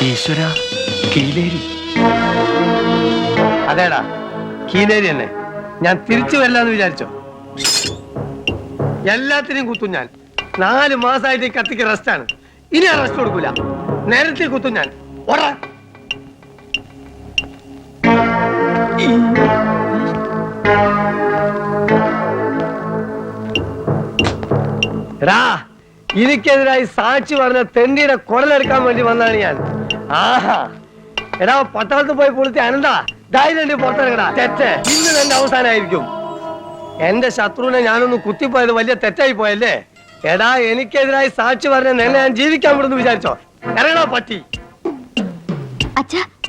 ഈശ്വര, കീലേരി. അതേടാ, കീലേരി തന്നെ. ഞാൻ തിരിച്ചു വരില്ലെന്ന് വിചാരിച്ചോ? എല്ലാത്തിനെയും കുത്തും ഞാൻ. 4 മാസമായിട്ട് ഈ കത്തിക്ക് റെസ്റ്റാണ്. ഇനി ആ റെസ്റ്റ് കൊടുക്കൂല. നേരത്തെ കുത്തും ഞാൻ. ഓടാ. എടാ, എനിക്കെതിരായി സാക്ഷി പറഞ്ഞ തെണ്ടിയുടെ കുടലെടുക്കാൻ വേണ്ടി വന്നാണ് ഞാൻ. ആഹാ, എടാ പട്ടാളത്ത് പോയി പൊളിച്ച് അനന്താ ധൈര്യം പുറത്തിറങ്ങടാ. തെറ്റ് ഇന്ന് എന്റെ അവസാനമായിരിക്കും. എന്റെ ശത്രുവിനെ ഞാനൊന്ന് കുത്തിപ്പോയത് വലിയ തെറ്റായി പോയല്ലേ. എടാ, എനിക്കെതിരായി സാക്ഷി പറഞ്ഞ നിന്നെ ഞാൻ ജീവിക്കാൻ വിടുന്നു വിചാരിച്ചോ? ഇറങ്ങടാ പട്ടി.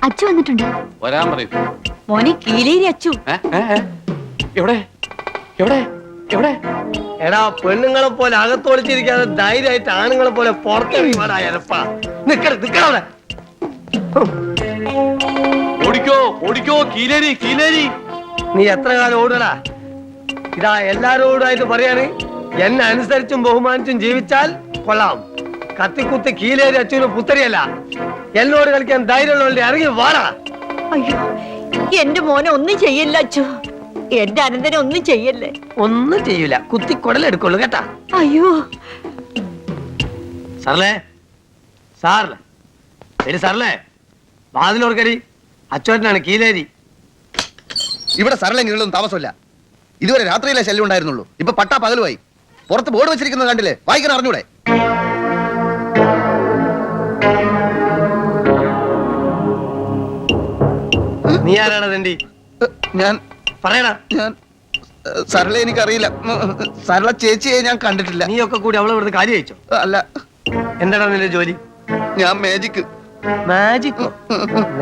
അച്ചു വന്നിട്ടുണ്ട്. വരാൻ പറയും. മോനെ കീലേരി അച്ചു. എവിടെ എവിടെ എവിടെ? എടാ, പെണ്ണുങ്ങളെ പോലെ അകത്തൊളിച്ചിരിക്കാതെ ധൈര്യമായിട്ട് ആണുങ്ങളെ പോലെ പുറത്തിറങ്ങിപ്പാടാ. നിക്കവിടെ. ഓടിക്കോ ഓടിക്കോ, കീലേരി കീലേരി. നീ എത്ര കാലം ഓടടാ? ഇതാ എല്ലാരോടായിട്ട് പറയാണ്, എന്നെ അനുസരിച്ചും ബഹുമാനിച്ചും ജീവിച്ചാൽ കൊള്ളാം. കത്തിക്കുത്തി കീലേരി അച്ഛന് പുത്തരിയല്ല. എന്നോട് കളിക്കാൻ ധൈര്യമുള്ളവരുടെ ഇറങ്ങി വാടാ. അയ്യോ, എന്റെ മോനെ ഒന്നും ചെയ്യല്ല അച്ചു. എന്റെ അനന്തനെ ഒന്നും ചെയ്യല്ലേ. ഒന്നും ചെയ്യൂല, കുത്തി കുടലെടുക്കുള്ളൂ കേട്ടാ. അയ്യോ സാറല്ലേ, സാറില്ലേ, ശരി സാറല്ലേ, വാതിലോർക്കടി. അച്ചോട്ടനാണ് കീലേരി. ഇവിടെ സരളെങ്കിലും താമസമില്ല. ഇതുവരെ രാത്രിയിലെ ശല്യം ഉണ്ടായിരുന്നുള്ളൂ. ഇപ്പൊ പട്ടാ പകലുമായി. പുറത്ത് ബോർഡ് വെച്ചിരിക്കുന്നത് കണ്ടില്ലേ? വായിക്കാൻ അറിഞ്ഞൂടെ? നീ ആരാണ് തണ്ടി? ഞാൻ പറയടാ. ഞാൻ സരള എനിക്കറിയില്ല. സരള ചേച്ചിയെ ഞാൻ കണ്ടിട്ടില്ല. നീയൊക്കെ കൂടി അവളെ ഇവിടുന്ന് കാര്യം അയച്ചോ? അല്ല. എന്താടാ നിന്റെ ജോലി? ഞാൻ മാജിക്. മാജിക്കോ?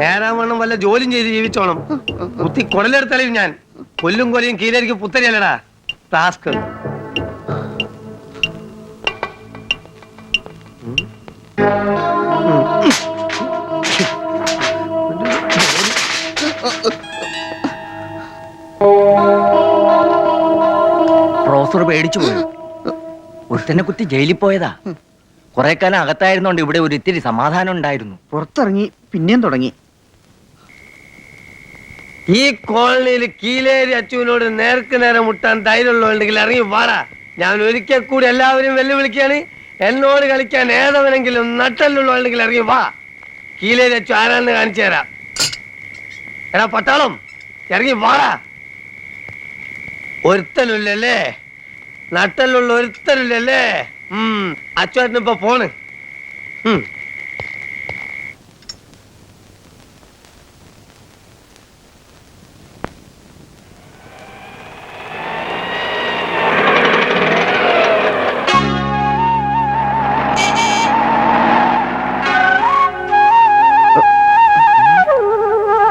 നേരാവണ്ണം വല്ല ജോലിയും ചെയ്ത് ജീവിച്ചോണം. കുത്തി കുടലെടുത്തളയും ഞാൻ. കൊല്ലും കൊലയും കീലേരിക്ക് പുത്തരിയല്ലടാ. ടാസ്ക്. പ്രൊഫസർ പേടിച്ചു പോയി. ഒരുത്തനെ കുത്തി ജയിലിൽ പോയതാ. കുറെ കാലം അകത്തായിരുന്നോണ്ട് ഇവിടെ ഒരു ഇത്തിരി സമാധാനം ഉണ്ടായിരുന്നു. പുറത്തിറങ്ങി പിന്നെയും തുടങ്ങി. ഈ കോളനിയിൽ കീലേരി അച്ചുവിനോട് നേർക്ക് നേരെ മുട്ടാൻ ധൈര്യമുള്ളവരുണ്ടെങ്കിൽ ഇറങ്ങി വാടാ. ഞാൻ ഒരിക്കൽ കൂടി എല്ലാവരും വെല്ലുവിളിക്കാണ്. എന്നോട് കളിക്കാൻ ഏതവനെങ്കിലും നട്ടല്ലുള്ളവരുണ്ടെങ്കിൽ ഇറങ്ങി വാ. കീലേരി അച്ചു ആരാന്ന് കാണിച്ചു തരാം. എടാ പട്ടാളം, ഇറങ്ങി വാടാ. ഒരുത്തനില്ലല്ലേ, നട്ടലുള്ള ഒരുത്തനില്ലല്ലേ. അച്ചുവാറ്റിനിപ്പോ ഫോണ്.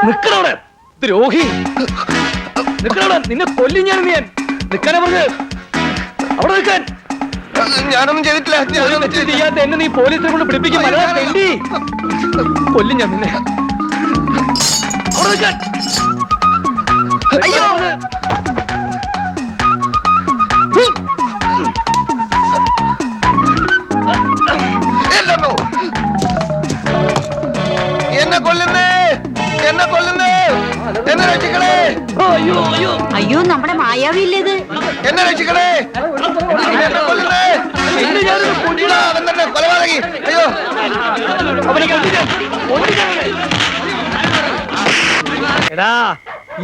നിക്കണവിടെ ദ്രോഹി, നിക്കണവിടെ. നിന്നെ കൊല്ലും ഞാൻ. നിക്കാനാ പറഞ്ഞ് അവിടെ നിൽക്കാൻ. ഞാനൊന്നും ചെയ്തിട്ടില്ല. ചെയ്യാത്ത എന്നെ നീ പോലീസിനെ കൊണ്ട് പിടിപ്പിക്കും. കൊല്ലും ഞാൻ നിന്നെ. അവിടെ നിൽക്കാൻ. അയ്യോ, എന്നെ കൊല്ലുന്നേ, എന്നെ കൊല്ലുന്നേ, എന്നെ രക്ഷിക്കണേ. അയ്യോ അയ്യോ അയ്യോ, നമ്മുടെ മായാവില്ലേത്. എന്നെ രക്ഷിക്കണേ, എന്നെ കൊല്ലുന്നേ. അവൻ തന്നെ കൊലപാതകി. അയ്യോ, എടാ,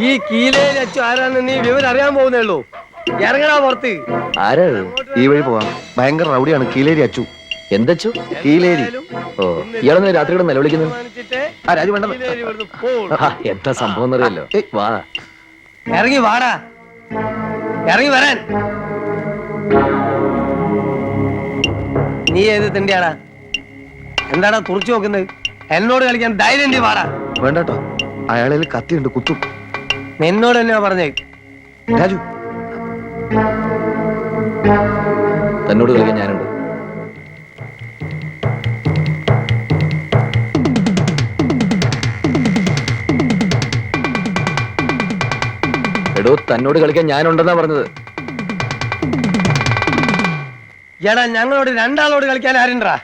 ഈ കീലേരി അച്ചു ആരാന്ന് നീ വിവരം അറിയാൻ പോകുന്നേ ഉള്ളൂ. ഇറങ്ങടാ പുറത്ത്. ആരാ? ഈ വഴി പോവാം. ഭയങ്കര റൗഡിയാണ് കീലേരി അച്ചു. എന്തച്ചു? കീലേരി. ഓ, ഇയാളെന്ന് രാത്രി കൂടെ നിലവിളിക്കുന്നത്. ആ രാജു വേണ്ട. എന്താ സംഭവം എന്നറിയല്ലോ. വാ, ഇറങ്ങി വാടാ. ഇറങ്ങി വരാൻ. നീ ഏത് തിണ്ടിയാടാ? എന്താടാ തുറച്ചു നോക്കുന്നത്? എന്നോട് കളിക്കാൻ ധൈര്യം നീ വാടാ. വേണ്ടട്ടോ, അയാളിൽ കത്തിയുണ്ട്, കുത്തും. നിന്നോട് തന്നെയാ പറഞ്ഞേ. രാജു, തന്നോട് കളിക്കാൻ ഞാനുണ്ട്. എടോ, തന്നോട് കളിക്കാൻ ഞാനുണ്ടെന്നാ പറഞ്ഞത്. എടാ, ഞങ്ങളോട് രണ്ടാളോട് കളിക്കാൻ ആരുണ്ടാ?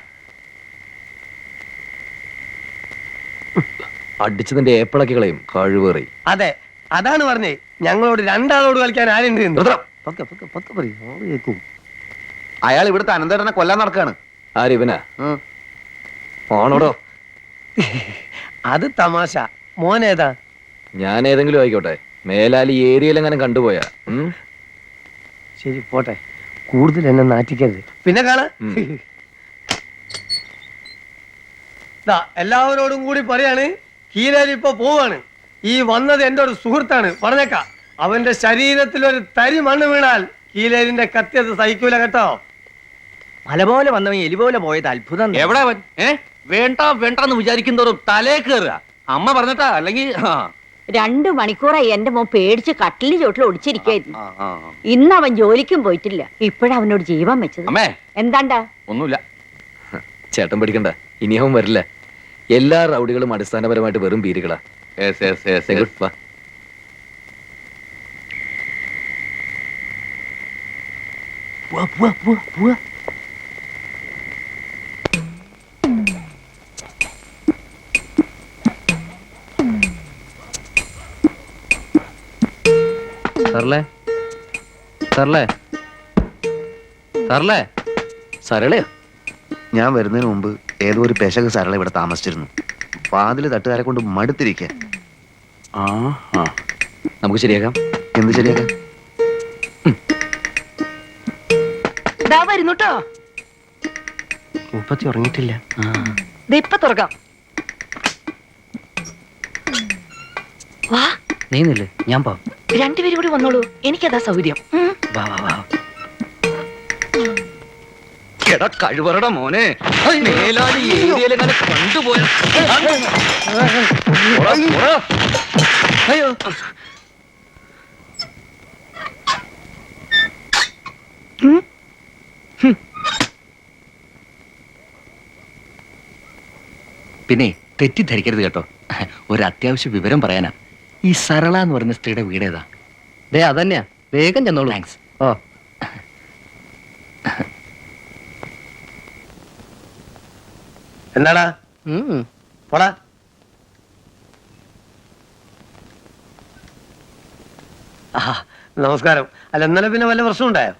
അടിച്ചതിന്റെ ഏപ്പിളക്കി കളയും കഴിവേറി. അതെ, അതാണ് പറഞ്ഞേ ഞങ്ങളോട് രണ്ടാളോട് കളിക്കാൻ ആരുണ്ട് എന്ന്. നിർത്തണം. പതുക്കെ, പതുക്കെ, പതുക്കെ പറയ്, ആള് കേൾക്കും. അയാൾ ഇവിടുത്തെ അനന്തരനെ കൊല്ലാൻ നടക്കാണ്. ആരിവനാ ആണോടോ? അത് തമാശ. മോനേതാ? ഞാൻ ഏതെങ്കിലും ആയിക്കോട്ടെ, മേലാൽ ഈ ഏരിയയിലെങ്ങനെ കണ്ടുപോയാ ശരി പോട്ടെ, കൂടുതൽ എന്നെ നാറ്റിക്കരുത്. പിന്നെ കാണാ എല്ലാവരോടും കൂടി പറയാണ്, കീലേരി ഇപ്പൊ പോവാണ്. ഈ വന്നത് എന്റെ ഒരു സുഹൃത്താണ്, പറഞ്ഞേക്കാം. അവന്റെ ശരീരത്തിൽ ഒരു തരി മണ്ണ് വീണാൽ കീലേരിന്റെ കത്തിയത് സഹിക്കൂല കേട്ടോ. മല പോലെ വന്നവൻ എലി പോലെ പോയത് അത്ഭുതം. എവിടെ അവൻ? വേണ്ട വേണ്ടെന്ന് വിചാരിക്കുന്നതോറും തലേ കയറുക. അമ്മ പറഞ്ഞിട്ടാ അല്ലെങ്കിൽ 2 മണിക്കൂറായി എന്റെ മോൻ പേടിച്ച് കട്ടിലിന് ചോട്ടിൽ ഒടിച്ചിരിക്കായിരുന്നു. ഇന്ന് അവൻ ജോലിക്കും പോയിട്ടില്ല. ഇപ്പോഴവനോട് ജീവൻ വെച്ചത്. അമ്മേ എന്താണ്ടാ? ഒന്നുമില്ല. ചേട്ടൻ പഠിക്കണ്ട, ഇനി അവൻ വരില്ല. എല്ലാ റൗഡികളും അടിസ്ഥാനപരമായിട്ട് വെറും പീരുകളാ. വാ. സർലേ സർലേ സർലേ സരളയോ? ഞാൻ വരുന്നതിന് മുമ്പ് ഏതോ ഒരു പെശക സരള ഇവിടെ താമസിച്ചിരുന്നു. വാതില് തട്ടുകാരെ കൊണ്ട് മടുത്തിരിക്കുക. നമുക്ക് ശരിയാക്കാം. എന്ത് ശരിയാക്കാം? വരുന്നുട്ടോ. മുപ്പത്തി ഉറങ്ങിയിട്ടില്ല. ഇപ്പൊ തുറക്കാം. വാ, നീന്നില്ലേ, ഞാൻ പോ. 2 പേരും കൂടി വന്നോളൂ, എനിക്കതാ സൗകര്യം. വാ വാ വാ. എടാ കഴിവറട മോനെ, മേലാൽ ഈ ഏരിയയിലെങ്ങനെ കണ്ടുപോയാ അയ്യോ, പിന്നെ തെറ്റിദ്ധരിക്കരുത് കേട്ടോ, ഒരു അത്യാവശ്യ വിവരം പറയാനാ. ഈ സരള എന്ന് പറയുന്ന സ്ത്രീയുടെ വീടേതാ? ദേ അതന്നെയാ, വേഗം ചെന്നോളൂ. താങ്ക്സ്. ഓ എന്താടാ? പോടാ. നമസ്കാരം. അല്ല, ഇന്നലെ പിന്നെ വല്ല പ്രശ്നം ഉണ്ടായോ?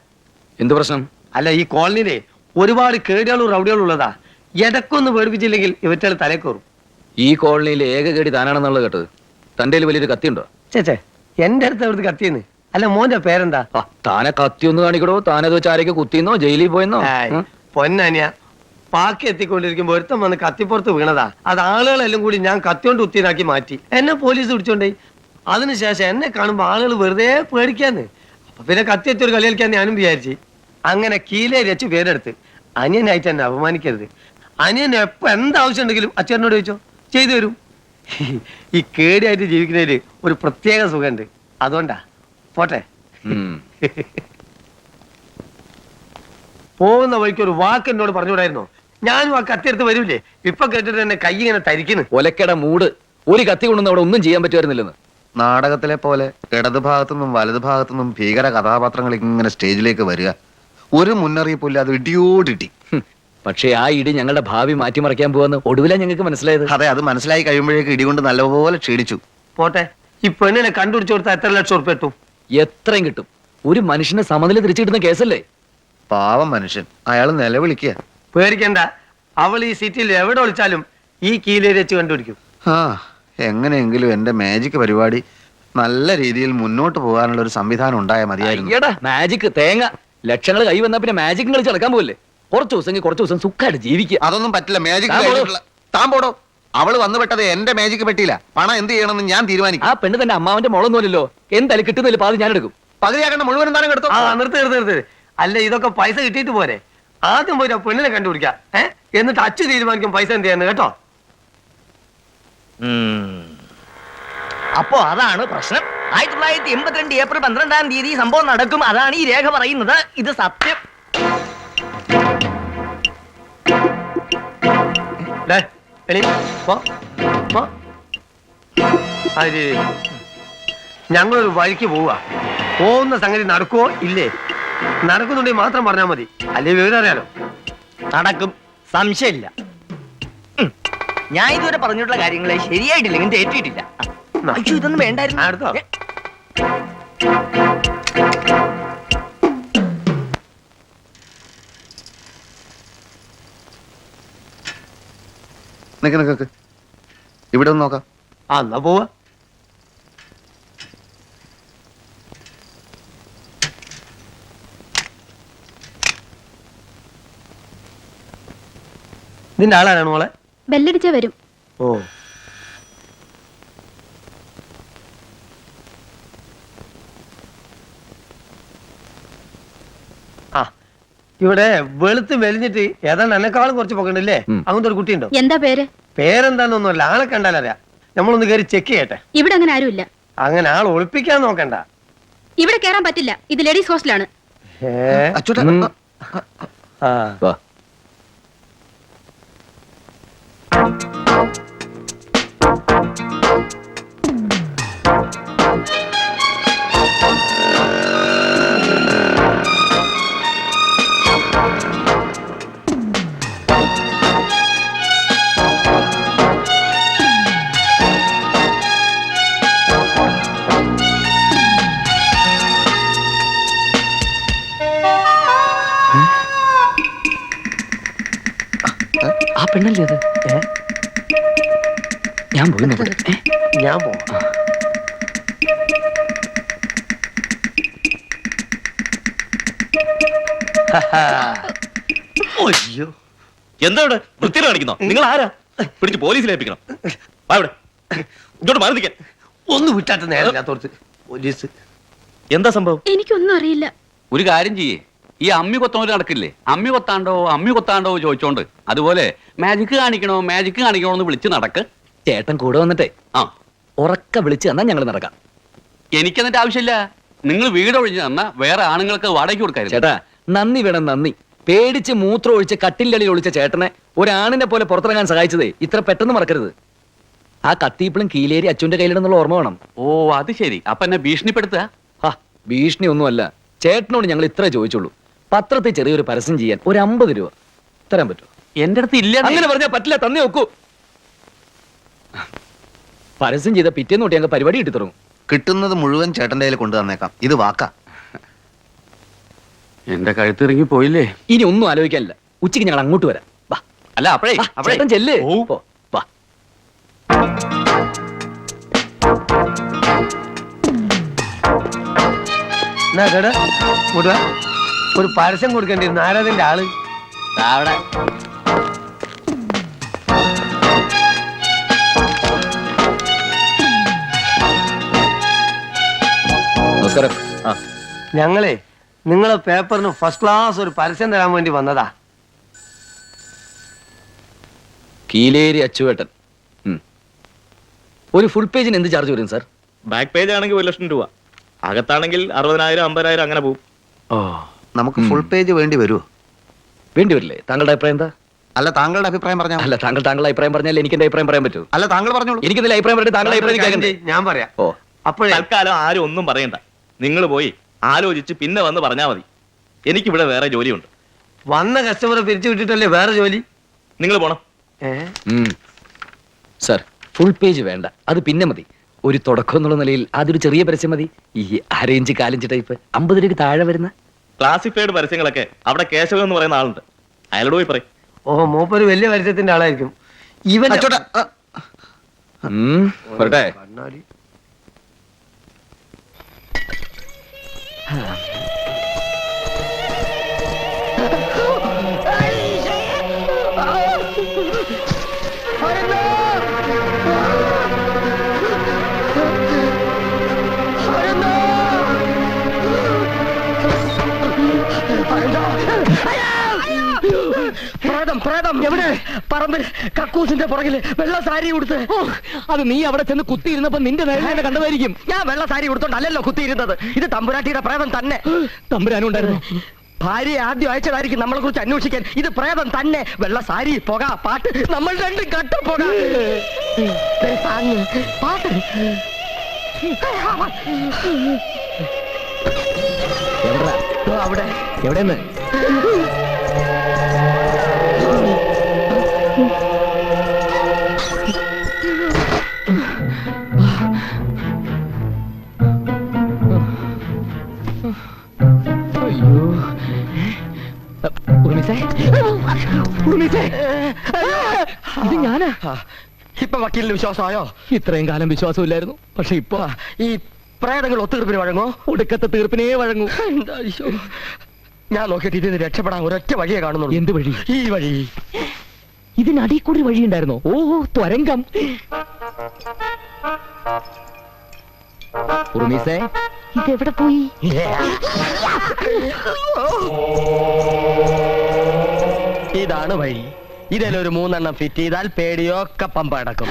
എന്ത് പ്രശ്നം? അല്ല, ഈ കോളനിയിലെ ഒരുപാട് കേടികളും റൗഡികളും ഉള്ളതാ. ഇടക്കൊന്ന് പേടിപ്പിച്ചില്ലെങ്കിൽ ഇവറ്റകൾ തലേ കയറും. ഈ കോളനിയിൽ ഏക കേടി താനാണെന്നുള്ളത് കേട്ടത്. തന്റെ വലിയൊരു കത്തിയുണ്ടോ? ചേച്ചേ, എന്റെ അടുത്ത് എവിടുത്തെ കത്തിയെന്ന്. അല്ല, മോന്റെ പേരെന്താ? താനെ കത്തി ഒന്ന് കാണിക്കടോ. താനത് വെച്ച് ആരൊക്കെ കുത്തിന്നോ ജയിലിൽ പോയെന്നോ? പൊന്നനിയ, പാക്കി എത്തിക്കൊണ്ടിരിക്കുമ്പോ ഒരുത്തം വന്ന് കത്തിപ്പുറത്ത് വീണതാ. അത് ആളുകളെല്ലാം കൂടി ഞാൻ കത്തിയോണ്ട് കുത്തിയതാക്കി മാറ്റി. എന്നെ പോലീസ് പിടിച്ചോണ്ടേ. അതിനുശേഷം എന്നെ കാണുമ്പോ ആളുകൾ വെറുതെ പേടിക്കാന്ന്. അപ്പൊ പിന്നെ കത്തി എത്തി ഒരു കളി കളിക്കാൻ ഞാനും വിചാരിച്ചു. അങ്ങനെ കീലേരി വെച്ച് പേരെടുത്ത്. അനിയനായിട്ട് എന്നെ അപമാനിക്കരുത്. അനിയൻ എപ്പോ എന്താവശ്യം ഉണ്ടെങ്കിലും അച്ഛനോട് ചോദിച്ചോ, ചെയ്തു തരും. ഈ കേടിയായിട്ട് ജീവിക്കുന്നതില് ഒരു പ്രത്യേക സുഖമുണ്ട്. അതുകൊണ്ടാ. പോട്ടെ. പോകുന്ന വഴിക്ക് ഒരു വാക്ക് എന്നോട് പറഞ്ഞുകൂടായിരുന്നോ? ഞാനും ആ കത്തിയെടുത്ത് വരൂലേ? ഇപ്പൊ കേട്ടിട്ട് എന്നെ കൈ ഇങ്ങനെ തരിക്കുന്നു. ഒലക്കട മൂട്. ഒരു കത്തി കൊണ്ടൊന്നും അവിടെ ഒന്നും ചെയ്യാൻ പറ്റുമായിരുന്നില്ലെന്ന്. നാടകത്തിലെ പോലെ ഇടത് ഭാഗത്തുനിന്നും വലത് ഭാഗത്തുനിന്നും ഭീകര കഥാപാത്രങ്ങൾ ഇങ്ങനെ സ്റ്റേജിലേക്ക് വരിക. ഒരു മുന്നറിയിപ്പില്ലാതെ ഇടിയോടിട്ടി. പക്ഷേ ആ ഇടി ഞങ്ങളുടെ ഭാവി മാറ്റിമറിക്കാൻ പോവാന്ന് ഒടുവിലാ ഞങ്ങൾക്ക് മനസ്സിലായത്. അതെ, അത് മനസ്സിലായി കഴിയുമ്പോഴേക്ക് ഇടികൊണ്ട് നല്ലപോലെ ക്ഷീണിച്ചു. പോട്ടെ, ഈ പെണ്ണിനെ കണ്ടുപിടിച്ചു കൊടുത്താൽ എത്ര ലക്ഷം ഉറുപ്പ് കിട്ടും? എത്രയും കിട്ടും. ഒരു മനുഷ്യനെ സമനില തിരിച്ചു കിട്ടുന്ന കേസല്ലേ? പാവം മനുഷ്യൻ, അയാൾ നിലവിളിക്കുക. പേടിക്കണ്ട, അവൾ ഈ സിറ്റിയിൽ എവിടെ വിളിച്ചാലും ഈ കീലേരി വെച്ച് കണ്ടുപിടിക്കും. ആ, എങ്ങനെയെങ്കിലും എന്റെ മാജിക് പരിപാടി നല്ല രീതിയിൽ മുന്നോട്ട് പോകാനുള്ള ഒരു സംവിധാനം ഉണ്ടായാൽ മതിയായിരുന്നു. അയ്യടാ, മാജിക് തേങ്ങ. ലക്ഷങ്ങൾ കൈ വന്നാ പിന്നെ മാജിക് കളിച്ച് നടക്കാൻ പോകല്ലേ? കുറച്ചു ദിവസം സുഖമായിട്ട് ജീവിക്കുക. അതൊന്നും പറ്റില്ല. മാജിക് താൻ പോടോ. കഴിഞ്ഞിട്ടുള്ള താൻ പോടോ. അവള് വന്നു പെട്ടത് എന്റെ മാജിക് പറ്റിയില്ല. പണം എന്ത് ചെയ്യണമെന്ന് ഞാൻ തീരുമാനിക്കും. ആ പെണ്ണ് തന്നെ അമ്മാവന്റെ മോളൊന്നുമല്ലോ. എന്തായാലും കിട്ടുന്നില്ല, പാതി ഞാൻ എടുക്കും. പകുതിയാക്കണ്ട, മുഴുവനും താനും എടുത്തോ. ആ, നിർത്ത്. അല്ല, ഇതൊക്കെ പൈസ കിട്ടിയിട്ട് പോരെ? ആദ്യം പോയിട്ട് ആ പെണ്ണിനെ കണ്ടുപിടിക്കാം. എന്നിട്ട് അച്ഛൻ തീരുമാനിക്കും പൈസ എന്ത് ചെയ്യാന്ന്. കേട്ടോ? അപ്പോ അതാണ് പ്രശ്നം. 1982 ഏപ്രിൽ 12-ാം തീയതി സംഭവം നടക്കും. അതാണ് ഈ രേഖ പറയുന്നത്. ഇത് സത്യം. ഞങ്ങളൊരു വഴിക്ക് പോവുക. പോകുന്ന സംഗതി നടക്കുവോ ഇല്ലേ? നടക്കുന്നുണ്ടെങ്കിൽ മാത്രം പറഞ്ഞാൽ മതി. അല്ലേ വിവരം അറിയാലോ. നടക്കും, സംശയമില്ല. ഞാൻ ഇതുവരെ പറഞ്ഞിട്ടുള്ള കാര്യങ്ങളെ ശരിയായിട്ടില്ലെങ്കിൽ തെറ്റിയിട്ടില്ല. അയ്യോ, ഇതൊന്നും വേണ്ടായിരുന്നു. അടുത്തോ? നിക്ക് ഇവിടെ ഒന്ന് നോക്കാം. എന്നാ പോവാ. നിന്റെ ആളാണ് മോളെ? ബെല്ലടിച്ച വരും. ഓ, ആ ഇവിടെ വെളുത്ത് മെലിഞ്ഞിട്ട് ഏതാണ്ട് എന്നെക്കാളും കുറച്ച് പൊക്കണ്ടല്ലേ? അങ്ങനത്തെ ഒരു കുട്ടിയുണ്ടോ? എന്താ പേര്? പേരെന്താന്നൊന്നുമല്ല, ആളെ കണ്ടാലറിയാം. നമ്മളൊന്ന് കയറി ചെക്ക് ചെയ്യട്ടെ. ഇവിടെ അങ്ങനെ ആരുമില്ല. അങ്ങനെ ആൾ ഒളിപ്പിക്കാൻ നോക്കണ്ട. ഇവിടെ കേറാൻ പറ്റില്ല, ഇത് ലേഡീസ് ഹോസ്റ്റലാണ്. അച്ചോട്ടാ, ആ വാ. ആ പെണ്ണല്ലേ അത്? ഞാൻ പോയി നോക്കട്ടെ. ഞാൻ പോവാം. അയ്യോ, എന്താ ഇവിടെ വൃത്തിയിൽ കാണിക്കുന്നോ? നിങ്ങൾ ആരാ? പിടിച്ച് പോലീസിൽ ഏൽപ്പിക്കണം. വാ ഇവിടെ, ഇങ്ങോട്ട് മാറി നിൽക്കാൻ. ഒന്ന് വിട്ടാത്ത നേരമില്ലാത്തോർത്ത് പോലീസ്. എന്താ സംഭവം? എനിക്കൊന്നും അറിയില്ല. ഒരു കാര്യം ചെയ്യേ, ഈ അമ്മി കൊത്തോണ്ട് നടക്കില്ലേ, അമ്മി കൊത്താണ്ടോ ചോദിച്ചോണ്ട് അതുപോലെ മാജിക് കാണിക്കണോ എന്ന് വിളിച്ച് നടക്ക്. ചേട്ടൻ കൂടെ വന്നിട്ടേ ആ, ഉറക്ക വിളിച്ച് തന്നാ ഞങ്ങൾ നടക്കാം. എനിക്കെന്നിട്ട് ആവശ്യമില്ല. നിങ്ങൾ വീട് ഒഴിഞ്ഞു തന്നാ വേറെ ആണുങ്ങൾക്ക് വാടകയ്ക്ക് കൊടുക്കായിരുന്നു. ചേട്ടാ നന്ദി വേണം നന്ദി. പേടിച്ച് മൂത്രം ഒഴിച്ച് കട്ടിലടി ഒളിച്ച ചേട്ടനെ ഒരാണിനെ പോലെ പുറത്തിറങ്ങാൻ സഹായിച്ചതേ ഇത്ര പെട്ടെന്ന് മറക്കരുത്. ആ കത്തിയിപ്പോഴും കീലേരി അച്ഛൻ്റെ കയ്യിലിടുന്നുള്ള ഓർമ്മ വേണം. ഓ അത് ശരി. അപ്പൊ എന്നെ ഭീഷണിപ്പെടുത്തുക? ആ ഭീഷണി ഒന്നുമല്ല. ചേട്ടനോട് ഞങ്ങൾ ഇത്രേ ചോദിച്ചുള്ളൂ. പത്രത്തിൽ ചെറിയൊരു പരസ്യം ചെയ്യാൻ ഒരു 50 രൂപ തരാൻ പറ്റുമോ? എന്റെ അടുത്ത് ഇല്ല. അങ്ങനെ പറഞ്ഞാൽ പറ്റില്ല, തന്നെ വെക്കൂ. പരസ്യം ചെയ്ത പിറ്റേന്ന് തൊട്ട് ഞങ്ങൾ പരിപാടി കിട്ടി തുടങ്ങും. കിട്ടുന്നത് മുഴുവൻ ചേട്ടന്റെ കയ്യിൽ കൊണ്ടു തന്നേക്കാം. ഇത് വാക്കാ. എന്റെ കഴുത്തിറങ്ങി പോയില്ലേ? ഇനി ഒന്നും ആലോചിക്കാനില്ല. ഉച്ചയ്ക്ക് ഞങ്ങൾ അങ്ങോട്ട് വരാം. വാ. അല്ല അപ്പഴേ ചേട്ടൻ ചെല്ല്. ഓ. പോ. വാ. എന്നാ കേടാ ഇങ്ങോട്ട് വാ. ഒരു പരസ്യം കൊടുക്കേണ്ടിരുന്നു. ആരാതിന്റെ ആള്? അവിടെ നമസ്കാരം. ആ ഞങ്ങളെ നിങ്ങളെ പേപ്പറിന് ഫസ്റ്റ് ക്ലാസ് ഒരു പരസ്യം തരാൻ വേണ്ടി വന്നതാ. കീലേരി അച്ചുവേട്ടൻ. ഒരു ഫുൾ പേജിന് എന്ത് ചാർജ് വരും സാർ? ബാക്ക് പേജ് ആണെങ്കിൽ 1,00,000 രൂപ, അകത്താണെങ്കിൽ 60,000 50,000 അങ്ങനെ പോകും. ഓ നമുക്ക് ഫുൾ പേജ് വേണ്ടി വരുമോ? വേണ്ടി വരില്ലേ? താങ്കളുടെ അഭിപ്രായം എന്താ? അല്ല, താങ്കളുടെ അഭിപ്രായം പറഞ്ഞാൽ. അല്ല താങ്കളുടെ അഭിപ്രായം പറഞ്ഞാൽ എനിക്ക് എന്റെ അഭിപ്രായം പറയാൻ പറ്റൂ? അല്ല, താങ്കൾ പറഞ്ഞോളൂ. എനിക്ക് എന്തെങ്കിലും അഭിപ്രായം പറഞ്ഞിട്ട് താങ്കളുടെ അഭിപ്രായം കേൾക്കണ്ടേ? ഞാൻ പറയാം. ഓ അപ്പോഴേ തൽക്കാലം ആരും ഒന്നും പറയണ്ട. നിങ്ങൾ പോയി ആലോചിച്ച് പിന്നെ വന്ന് പറഞ്ഞാൽ മതി. എനിക്കിവിടെ വേറെ ജോലിയുണ്ട്. വന്ന കസ്റ്റമറെ പിരിച്ചു വിട്ടിട്ടല്ലേ വേറെ ജോലി? നിങ്ങൾ പോണം. സാർ ഫുൾ പേജ് വേണ്ട, അത് പിന്നെ മതി. ഒരു തുടക്കം എന്നുള്ള നിലയിൽ അതൊരു ചെറിയ പരസ്യം മതി. ഈ അരയിഞ്ച് 4 ടൈപ്പ് 50 രൂപയ്ക്ക് താഴെ വരുന്ന ക്ലാസിഫൈഡ് പരസ്യങ്ങളൊക്കെ അവിടെ കേശവൻ എന്ന് പറയുന്ന ആളുണ്ട്, അയാളോട് പോയി പറയും. ഓ, മൂപ്പര് വലിയ പരസ്യത്തിന്റെ ആളായിരിക്കും. ഇവൻ അച്ചോട്ടാ, വരട്ടെ. കണ്ണാടി. പ്രേതം എവിടെ? പറമ്പിൽ കക്കൂസിന്റെ പുറകില് വെള്ള സാരി കൊടുത്ത്. അത് നീ അവിടെ ചെന്ന് കുത്തിയിരുന്നപ്പോ നിന്റെ നേരെ കണ്ടതായിരിക്കും. ഞാൻ വെള്ള സാരി കൊടുത്തോണ്ടല്ലോ കുത്തിയിരുന്നത്. ഇത് തമ്പുരാട്ടിയുടെ പ്രേതം തന്നെ. തമ്പുരാനും ഉണ്ടായിരുന്നു. ഭാര്യയെ ആദ്യം അയച്ചതായിരിക്കും നമ്മളെ കുറിച്ച് അന്വേഷിക്കാൻ. ഇത് പ്രേതം തന്നെ. വെള്ള സാരി, പുക, പാട്ട്, നമ്മൾ രണ്ടും കട്ട പുക. പാട്ട് അവിടെ എവിടെന്ന്? ഇപ്പൊ വക്കീലിന് വിശ്വാസമായോ? ഇത്രയും കാലം വിശ്വാസമില്ലായിരുന്നു, പക്ഷെ ഇപ്പൊ ഈ പ്രേതങ്ങൾ ഒത്തീർപ്പിന് വഴങ്ങോ? ഒടുക്കത്തെ തീർപ്പിനേ വഴങ്ങൂ. എന്താ ഈശോ. ഞാൻ നോക്കിയിട്ട് ഇതിന് രക്ഷപ്പെടാൻ ഒരൊറ്റ വഴിയെ കാണുന്നുള്ളൂ. എന്ത് വഴി? ഈ വഴി. ഇതിനടിയിൽ കൂടി വഴി ഉണ്ടായിരുന്നോ? ഓഹോ, ത്വരങ്കം. ഉറുമീസേ, ഇതെവിടെ പോയി? ഇതാണ് വഴി. ഇതിലൊരു 3 എണ്ണം ഫിറ്റ് ചെയ്താൽ പേടിയൊക്കെ പമ്പ അടക്കും.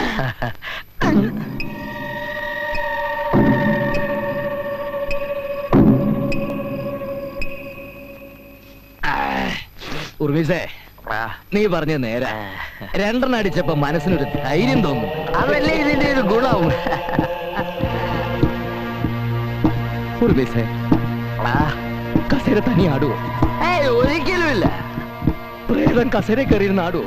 ഉറുമീസേ, നീ പറഞ്ഞ നേരെ. 2 എണ്ണം അടിച്ചപ്പോ മനസ്സിനൊരു ധൈര്യം തോന്നുന്നു. അതല്ലേ ഇതിന്റെ ഒരു ഗുണം. ഉറുമീസേ, കസേര തനി ആടുവോ? ഒരിക്കലുമില്ല. പ്രേതം കസേര കയറിയിരുന്ന് ആടുവോ?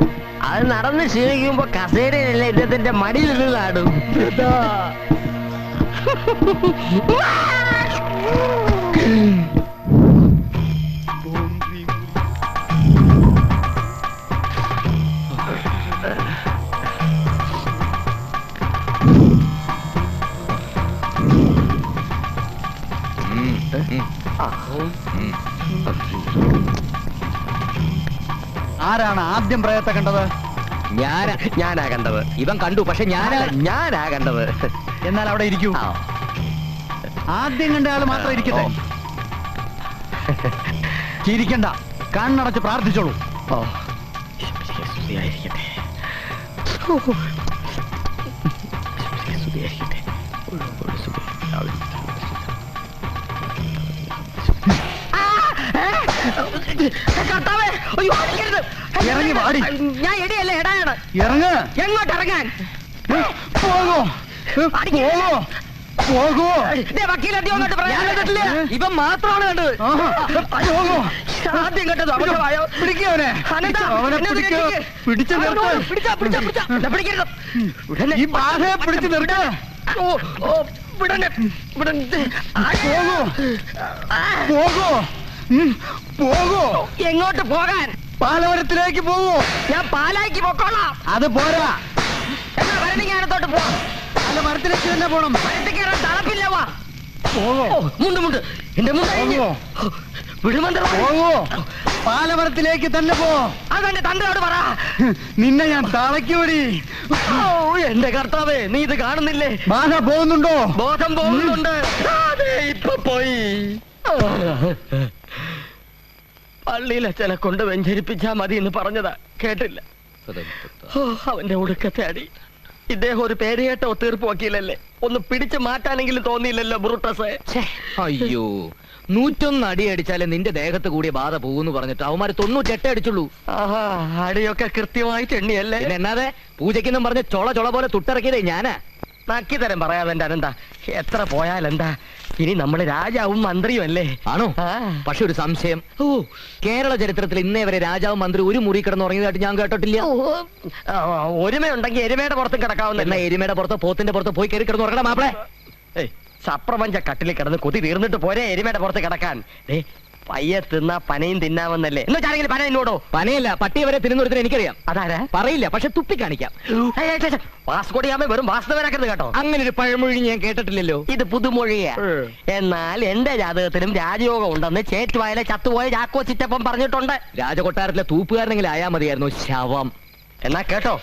അത് നടന്ന് ക്ഷീണിക്കുമ്പോ കസേരയല്ലേ ഇദ്ദേഹത്തിന്റെ മടിയിൽ നിന്ന് ആടും. ആരാണ് ആദ്യം പ്രേതത്തെ കണ്ടത്? ഞാനാ കണ്ടത്. ഇവൻ കണ്ടു, പക്ഷെ ഞാനാ കണ്ടത്. എന്നാൽ അവിടെ ഇരിക്കൂ. ആദ്യം കണ്ട ആള് മാത്രം ഇരിക്കട്ടെ. ചിരിക്കണ്ട, കണ്ണടച്ച് പ്രാർത്ഥിച്ചോളൂ. ഇറങ്ങി വാടി. ഞാൻ എടിയല്ലേ, എടായാണ്. ഇറങ്ങ്. എങ്ങോട്ട് ഇറങ്ങാൻ? പോകോ പോകോ പോകോ. ഇവൻ മാത്രമാണ് കണ്ടത്. പോകോ. ആദ്യം കണ്ടത് അബദ്ധമായോ? പിടിക്കവനെ. അവനെ പിടിച്ചു നിർത്ത്. ഈ ബാധയെ പിടിച്ചു നിർത്ത്. പോകോ പോകോ പോകോ. എങ്ങോട്ട് പോകാൻ? പാലവരത്തിലേക്ക് പോകൂ. ഞാൻ പാലായിക്ക് പൊക്കോളാം. അത് പോരാ. എന്നാ ഭരണിക്കാനത്തോട്ട് പോവാം. പാലമരത്തിലേക്ക് തന്നെ പോണം. മരത്തിൽ കയറാൻ തളപ്പില്ല. വാ. പോകോ. മുണ്ട് എന്റെ മുണ്ട് വിടുമന്ത്രം. പോകോ. പാലമരത്തിലേക്ക് തന്നെ പോ. അതെന്റെ തന്തയോട് പറ. നിന്നെ ഞാൻ തളയ്ക്കൂടി. എന്റെ കർത്താവേ, നീ ഇത് കാണുന്നില്ലേ? ബാധ പോകുന്നുണ്ടോ? ബോധം പോകുന്നുണ്ട്. ഇപ്പൊ പോയി. പള്ളിയിലെ ചില കൊണ്ട് വെഞ്ചരിപ്പിച്ചാ മതി എന്ന് പറഞ്ഞതാ, കേട്ടില്ല. അവന്റെ ഒടുക്കത്തെ അടി. ഇദ്ദേഹം ഒരു പേരുകേട്ട ഒത്തീർപ്പ് വക്കീലല്ലേ? ഒന്ന് പിടിച്ചു മാറ്റാനെങ്കിലും തോന്നിയില്ലല്ലോ ബ്രൂട്ടസേ. അയ്യോ, 101 അടി അടിച്ചാലേ നിന്റെ ദേഹത്ത് കൂടിയ ബാധ പോകുന്നു പറഞ്ഞിട്ട് അവന്മാര് 98 അടിച്ചുള്ളൂ. ആഹാ, അടിയൊക്കെ കൃത്യമായിട്ട് എണ്ണിയല്ലേ? പിന്നെ എന്നാതെ പൂജയ്ക്കെന്നും പറഞ്ഞ് ചൊള പോലെ തുട്ടിറക്കിയതേ ഞാനാ. നക്കി തരം പറയാതെ എന്റെ അനന്ത. എത്ര പോയാലെന്താ, ഇനി നമ്മള് രാജാവും മന്ത്രിയും അല്ലേ? ആണോ? പക്ഷെ ഒരു സംശയം. കേരള ചരിത്രത്തിൽ ഇന്നേ വരെ രാജാവും മന്ത്രി ഒരു മുറി കിടന്ന് ഉറങ്ങിയതായിട്ട് ഞാൻ കേട്ടിട്ടില്ല. ഒരുമയുണ്ടെങ്കിൽ എരുമയുടെ പുറത്തും കിടക്കാവുന്ന. എന്നാ എരുമയുടെ പുറത്തോ പോത്തിന്റെ പുറത്തോ പോയി കയറി കിടന്ന് ഉറങ്ങണം മാപ്പിളെ. സപ്രപഞ്ച കട്ടിലിൽ കിടന്ന് കൊതി തീർന്നിട്ട് പോരെ എരുമയുടെ പുറത്ത് കിടക്കാൻ. പയ്യെ തിന്നാ പനയും തിന്നാമെന്നല്ലേ? എന്ന് വെച്ചാണെങ്കിൽ പന എന്നോടോ? പനയല്ല, പട്ടിയെ വരെ തിന്നുന്നൊരുത്തിന് എനിക്കറിയാം. അതാരാ? പറയില്ല, പക്ഷെ തുപ്പി കാണിക്കാം. വാസ്കോടിയാമ വെറും വാസ്തവനാക്കരുത് കേട്ടോ. അങ്ങനെ ഒരു പഴമൊഴി ഞാൻ കേട്ടിട്ടില്ലല്ലോ. ഇത് പുതുമൊഴിയാ. എന്നാൽ എന്റെ ജാതകത്തിലും രാജയോഗം ഉണ്ടെന്ന് ചേറ്റുവായിലെ ചത്തുപോയ ചാക്കോ ചിറ്റപ്പം പറഞ്ഞിട്ടുണ്ട്. രാജകൊട്ടാരത്തിലെ തൂപ്പുകാരനെങ്കിലും ആയാ മതിയായിരുന്നു. ശവം. എന്നാ കേട്ടോ.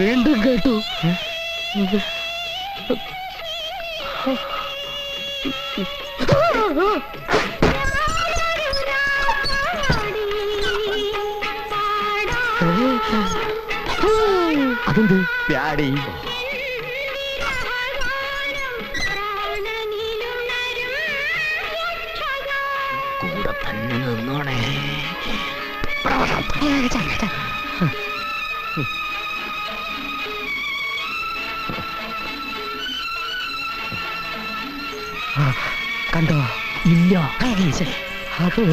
വീണ്ടും കേട്ടു. അതെന്ത്? പ്യാടി. കൂടെ തന്നെ നിന്നോണേ. കണ്ടോ? ഇല്ല. അത്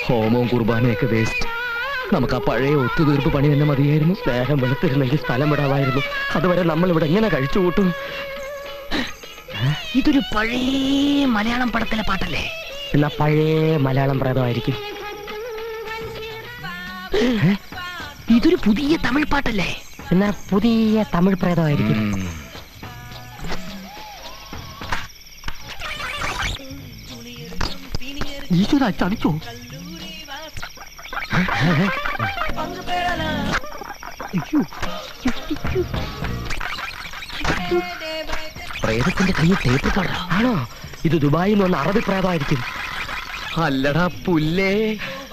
ഹോമവും കുർബാനയൊക്കെ വേസ്റ്റ്. നമുക്ക് ആ പഴയ ഒത്തുതീർപ്പ് പണി തന്നെ മതിയായിരുന്നു. നേരം വെളുത്തിരുന്നെങ്കിൽ സ്ഥലം വിടാമായിരുന്നു. അതുവരെ നമ്മൾ ഇവിടെ എങ്ങനെ കഴിച്ചു കൂട്ടും? ഇതൊരു പഴയ മലയാളം പടത്തിലെ പാട്ടല്ലേ? എന്നാ പഴയ മലയാളം പ്രേതമായിരിക്കും. ഇതൊരു പുതിയ തമിഴ് പാട്ടല്ലേ? എന്നാ പുതിയ തമിഴ് പ്രേതമായിരിക്കും. ഈശ്വര ചതിച്ചോ? പ്രേതത്തിന്റെ കയ്യിൽ ടേപ്പ് റെക്കോർഡർ ആണോ? ഇത് ദുബായിൽ നിന്ന് വന്ന അറബി പ്രേതമായിരിക്കും. അല്ലടാ പുല്ലേ,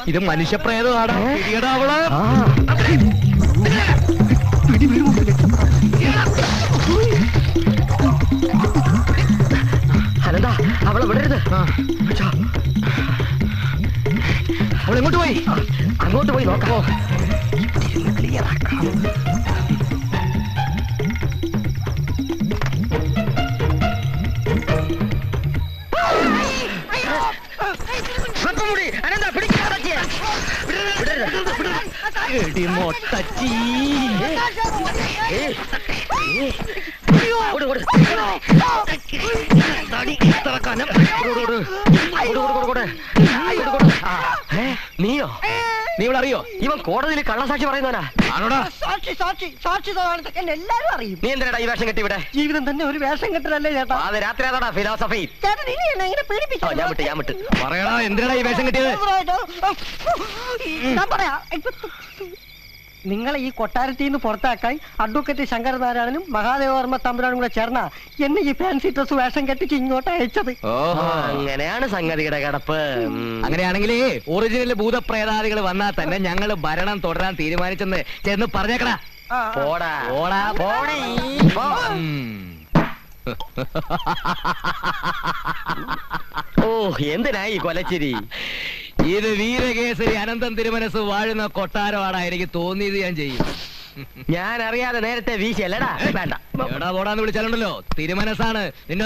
ഇത് മനുഷ്യപ്രേതമാടാ. അനന്താ, അവളെ വിടരുത്. അവളെങ്ങോട്ട് പോയി? അങ്ങോട്ട് പോയി നോക്കാമോ? ക്ലിയർ ആക്കാം. നീയോ? നീ ഇവിടെ അറിയോ? ഇവൻ കോടതിയിൽ കള്ളസാക്ഷി പറയുന്നവനാ. ആണോടാ? എല്ലാരും അറിയും. നീ എന്തിനാ ഈ വേഷം കെട്ടി ഇവിടെ? ജീവിതം തന്നെ ഒരു വേഷം കെട്ടലല്ലേ ചേട്ടാ? അത് രാത്രി അതാടാ ഫിലോസഫി. ചേട്ടൻ ഇനി എന്നെ ഇങ്ങനെ പേടിപ്പിച്ചു. ഞാൻ വിട്ട് പറയടാ, എന്തിനാ ഈ വേഷം കെട്ടിയത്? ഞാൻ പറയാ, നിങ്ങളെ ഈ കൊട്ടാരത്തിൽ നിന്ന് പുറത്താക്കായി അഡ്വക്കേറ്റ് ശങ്കരനാരായണനും മഹാദേവവർമ്മ തമ്പുരാനും കൂടെ ചേർന്ന എന്നെ ഈ ഫാൻസി ഡ്രസ് വേഷം കെട്ടിച്ച് ഇങ്ങോട്ട് അയച്ചത്. അങ്ങനെയാണ് സംഗതിയുടെ കിടപ്പ്. അങ്ങനെയാണെങ്കിലേ ഒറിജിനൽ ഭൂതപ്രേതാദികൾ വന്നാൽ തന്നെ ഞങ്ങള് ഭരണം തുടരാൻ തീരുമാനിച്ചെന്ന് ചെന്ന് പറഞ്ഞേക്കടാ. പോടാ പോടാ പോടീ. ഓ, എന്തിനായി കൊലച്ചിരി? ഇത് വീരകേസരി അനന്തം തിരുമനസ് വാഴുന്ന കൊട്ടാരമാണ്. എനിക്ക് തോന്നിയത് ഞാൻ ചെയ്യും. ഞാൻ അറിയാതെ നേരത്തെ വീശിയല്ലടാ. വേണ്ട, എടാ പോടാന്ന് വിളിച്ചാലുണ്ടല്ലോ, തിരുമനസാണ് നിന്റെ.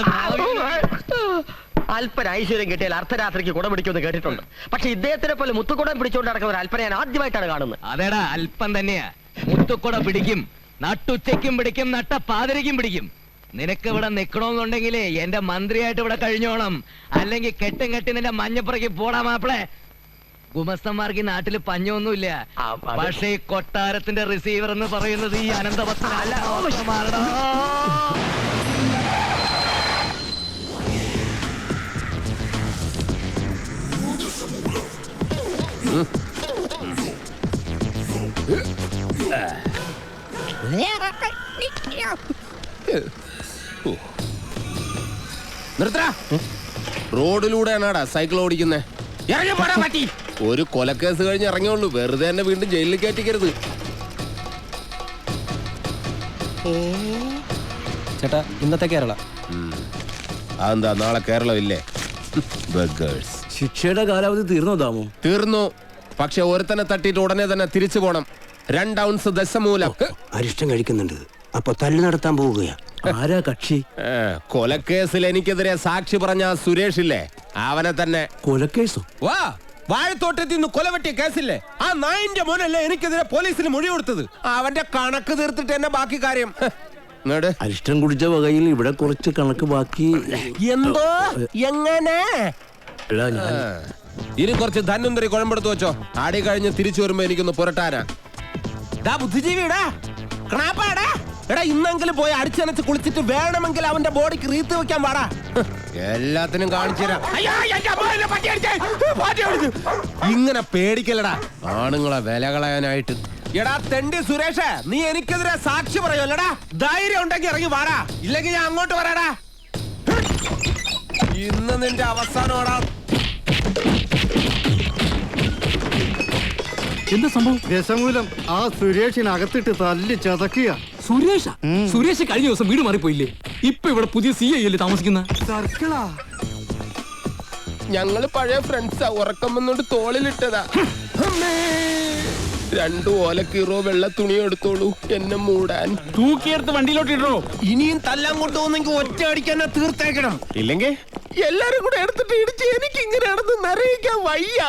അല്പന ഐശ്വര്യം കിട്ടിയാൽ അർദ്ധരാത്രിക്ക് കുട പിടിക്കുമെന്ന് കേട്ടിട്ടുണ്ട്. പക്ഷെ ഇദ്ദേഹത്തിനെ പോലെ മുത്തുകുടം പിടിച്ചുകൊണ്ട് നടക്കുന്ന ഒരു അല്പന ഞാൻ ആദ്യമായിട്ടാണ് കാണുന്നത്. അതേടാ, അല്പം തന്നെയാ. മുത്തുക്കുട പിടിക്കും, നട്ടുച്ചയ്ക്കും പിടിക്കും, നട്ട പാതിരയ്ക്കും പിടിക്കും. നിനക്ക് ഇവിടെ നിക്കണമെന്നുണ്ടെങ്കിലേ എന്റെ മന്ത്രിയായിട്ട് ഇവിടെ കഴിഞ്ഞോണം. അല്ലെങ്കിൽ കെട്ടും കെട്ടി നിന്റെ മഞ്ഞപ്പുറയ്ക്ക് പോടാ മാപ്പിളെ. ഗുമസ്തന്മാർക്ക് ഈ നാട്ടില് പഞ്ഞൊന്നുമില്ല. പക്ഷേ ഈ കൊട്ടാരത്തിന്റെ റിസീവർ എന്ന് പറയുന്നത് ഈ അനന്തപത്രമല്ല. റോഡിലൂടെയാണാടാ സൈക്കിൾ ഓടിക്കുന്നേ? ഒരു കൊലക്കേസ് കഴിഞ്ഞ് ഇറങ്ങിയുള്ളൂ, വെറുതെ എന്നെ വീണ്ടും ജയിലിൽ കയറ്റിക്കരുത്. ചേട്ടാ, ഇന്നത്തെ കേരള അതെന്താ നാളെ കേരളം ഇല്ലേ? ശിക്ഷയുടെ കാലാവധി തീർന്നോ ദാമു? തീർന്നു. പക്ഷെ ഒരുത്തനെ തട്ടിയിട്ട് ഉടനെ തന്നെ തിരിച്ചു പോണം. 2 ഔൺസ് ദശമൂലം. അരിഷ്ടം കഴിക്കുന്നുണ്ട്. അപ്പൊ തല്ലു നടത്താൻ പോവുകയാ. ആരാ കക്ഷി? കൊലക്കേസിൽ എനിക്കെതിരെ സാക്ഷി പറഞ്ഞ സുരേഷ് ഇല്ലേ, അവനെ തന്നെ. കൊലക്കേസോ? വാ, വാഴത്തോട്ടത്തിൽ നിന്ന് കൊലവെട്ടിയ കേസില്ലേ, ആ നായിന്റെ മോനല്ലേ എനിക്കെതിരെ പോലീസിന് മൊഴി കൊടുത്തത്. അവന്റെ കണക്ക് തീർത്തിട്ട് എന്നെ ബാക്കി കാര്യം. അരിഷ്ടം കുടിച്ച വകയിൽ ഇവിടെ കുറച്ച് കണക്ക് ബാക്കി. എന്തോ എങ്ങനെ? ഇനി കുറച്ച് ധന്വന്തരി കുഴമ്പെടുത്ത് വെച്ചോ. ആടി കഴിഞ്ഞ് തിരിച്ചു വരുമ്പോ എനിക്കൊന്ന് പുരട്ടാനാ. ബുദ്ധിജീവിടാ, കണാപ്പാടാ. എടാ, ഇന്നെങ്കിലും പോയി അടിച്ചനച്ച് കുളിച്ചിട്ട് വേണമെങ്കിൽ അവന്റെ ബോഡിക്ക് റീത്ത് വെക്കാൻ പാടാ. എല്ലാത്തിനും കാണിച്ചു തരാം. ഇങ്ങനെ പേടിക്കലടാ ആണുങ്ങളെ വില കളയാനായിട്ട്. എടാ തെണ്ടി സുരേഷ്, നീ എനിക്കെതിരെ സാക്ഷി പറയുമല്ലടാ. ധൈര്യം ഉണ്ടെങ്കിൽ ഇറങ്ങി വാടാ, ഇല്ലെങ്കിൽ ഞാൻ അങ്ങോട്ട് വരാടാ. ഇന്ന് നിന്റെ അവസാനോടാ. എന്താ സംഭവം? ദശമൂലം ആ സുരേഷിനകത്തിട്ട് തല്ലി ചതക്കുക. സുരേഷ് കഴിഞ്ഞ ദിവസം വീട് മാറിപ്പോയില്ലേ? ഇപ്പൊ ഇവിടെ പുതിയ CI അല്ലേ താമസിക്കുന്ന? സർക്കിളാ. ഞങ്ങള് പഴയ ഫ്രണ്ട്സാ. ഉറക്കം വന്നോണ്ട് തോളിലിട്ടതാ. 2 ഓലക്കീറോ വെള്ള തുണി എടുത്തോളൂ എന്നെ മൂടാൻ. തൂക്കിയെടുത്ത് വണ്ടിയിലോട്ട് ഇടണോ? ഇനിയും തല്ലാൻ കൊണ്ടുപോകുന്നെങ്കിൽ ഒറ്റ അടിക്കാൻ തീർത്തേക്കണം. ഇല്ലെങ്കിൽ എല്ലാരും കൂടെ എടുത്തിട്ട് ഇടിച്ച് എനിക്ക് ഇങ്ങനെ നടന്ന് നിറയിക്കാൻ വയ്യ.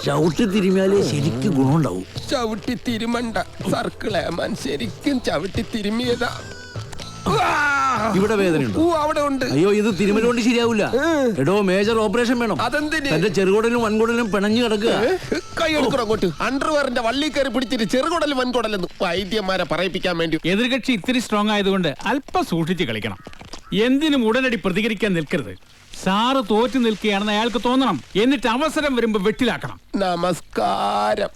ചവിട്ടി തിരുമിയാലേ ശരിക്കും ഗുണമുണ്ടാവും. ചവിട്ടി തിരുമണ്ട സർക്കിളേമാൻ, ശരിക്കും ചവിട്ടി തിരുമിയതാ. ഇവിടെ വേദനയുണ്ടോ? അവിടെ ഉണ്ട്. അയ്യോ, ഇത് തിരുമല കൊണ്ട് ശരിയാവില്ല. എടോ, മേജർ ഓപ്പറേഷൻ വേണം. അതെന്തിന്? തന്റെ ചെറുകുടലും വൻകുടലും പിണഞ്ഞു കിടക്കുക. കൈ എടുക്കണം അങ്ങോട്ട്. അണ്ടർവെയറിന്റെ വള്ളി കയറി പിടിച്ചിട്ട് ചെറുകുടലും വൻകുടലെന്ന് വൈദ്യന്മാരെ പറയിപ്പിക്കാൻ വേണ്ടി. എതിർകക്ഷി ഇത്തിരി സ്ട്രോങ് ആയതുകൊണ്ട് അല്പം സൂക്ഷിച്ച് കളിക്കണം. എന്തിനും ഉടനടി പ്രതികരിക്കാൻ നിൽക്കരുത്. സാറ് തോറ്റു നിൽക്കുകയാണെന്ന് അയാൾക്ക് തോന്നണം. എന്നിട്ട് അവസരം വരുമ്പോ വെട്ടിലാക്കണം. നമസ്കാരം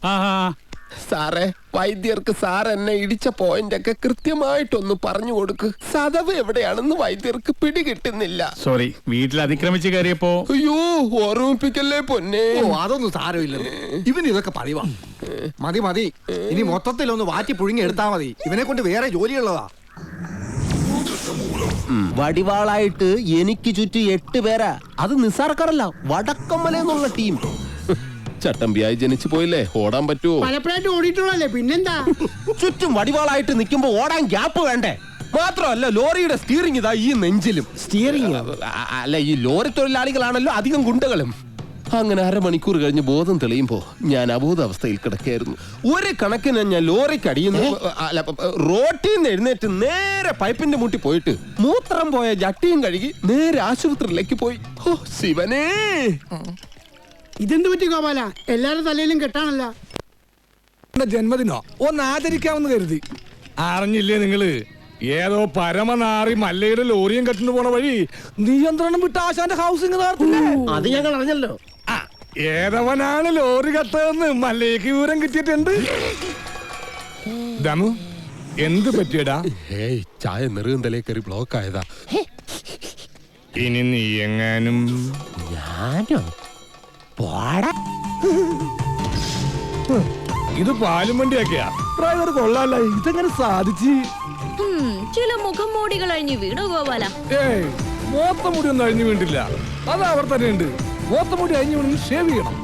സാറേ. വൈദ്യർക്ക് സാർ എന്നെ ഇടിച്ച പോയിന്റ് ഒക്കെ കൃത്യമായിട്ടൊന്ന് പറഞ്ഞു കൊടുക്ക്. സദവ് എവിടെയാണെന്ന് വൈദ്യർക്ക് പിടികിട്ടുന്നില്ല. സോറി, വീട്ടിൽ അതിക്രമിച്ച് കയറിയപ്പോ. അയ്യോ, ഓർമ്മിപ്പിക്കല്ലേ പൊന്നെ. അതൊന്നും സാരമില്ല. ഇവന് ഇതൊക്കെ പറയുവാ. മതി മതി, ഇനി മൊത്തത്തിലൊന്ന് വാറ്റി പുഴുങ്ങി എടുത്താ മതി. ഇവനെ കൊണ്ട് വേറെ ജോലിയുള്ളതാ. വടിവാളായിട്ട് എനിക്ക് ചുറ്റും 8 പേരാ. അത് നിസ്സാർക്കാരല്ല, വടക്കമ്മല എന്നുള്ള ടീം. ചട്ടമ്പിയായി ജനിച്ചു പോയില്ലേ, ഓടാൻ പറ്റുമോ? പലപ്പോഴായിട്ട് ഓടിയിട്ടുള്ളല്ലേ, പിന്നെന്താ? ചുറ്റും വടിവാളായിട്ട് നിൽക്കുമ്പോ ഓടാൻ ഗ്യാപ്പ് വേണ്ടേ? മാത്രമല്ല, ലോറിയുടെ സ്റ്റിയറിംഗ് ഇതാ ഈ നെഞ്ചിലും. സ്റ്റിയറിംഗ് അല്ല, ഈ ലോറി തൊഴിലാളികളാണല്ലോ അധികം ഗുണ്ടകളും. അങ്ങനെ അരമണിക്കൂർ കഴിഞ്ഞ് ബോധം തെളിയുമ്പോ ഞാൻ അബോധാവസ്ഥയിൽ കിടക്കായിരുന്നു. ഒരു കണക്കിന് ഞാൻ ലോറിക്ക് അടിയുന്നു. റോട്ടിൽ നിന്ന് എഴുന്നേറ്റ് നേരെ പൈപ്പിന്റെ മുട്ടി പോയിട്ട് മൂത്രം പോയ ജട്ടിയും കഴുകി നേരെ ആശുപത്രിയിലേക്ക് പോയി. ഓ ശിവനേ, ഇതെന്ത് പറ്റി ഗോപാല? എല്ലാരും തലയിലും കെട്ടാണല്ല. ജന്മദിനോ ഒന്ന് ആചരിക്കാമെന്ന് കരുതി. അറിഞ്ഞില്ലേ നിങ്ങള്? ഏതോ പരമനാറി മല്ലയുടെ ലോറിയും കെട്ടിന് പോണ വഴി നിയന്ത്രണം വിട്ട ആശാന്റെ ഹൗസിംഗ് നടത്തില്ലേ? അത് ഞങ്ങൾ അറിഞ്ഞല്ലോ. ഏതവനാണ് ലോറി കത്തതെന്ന് മല്ലയ്ക്ക് വിവരം കിട്ടിയിട്ടുണ്ട്. ദമു, എന്ത് പറ്റിയടാ? ചായ നെറുകും തലേ കയറി ബ്ലോക്ക് ആയതാ. ഇനി നീ എങ്ങാനും. ഞാനോ? ഇത് പാലും വണ്ടിയാക്കിയാ ഡ്രൈവർ കൊള്ളാല്ല. ഇതെങ്ങനെ സാധിച്ച്? ചില മുഖം മൂടികൾ അഴിഞ്ഞു വീണു ഗോപാല. ഏയ്, മോത്തമുടി ഒന്നും അഴിഞ്ഞു വീണ്ടില്ല. അത് അവർ തന്നെ ഉണ്ട്. മോത്തമുടി അഴിഞ്ഞു വീണ് ഷേവ് ചെയ്യണം.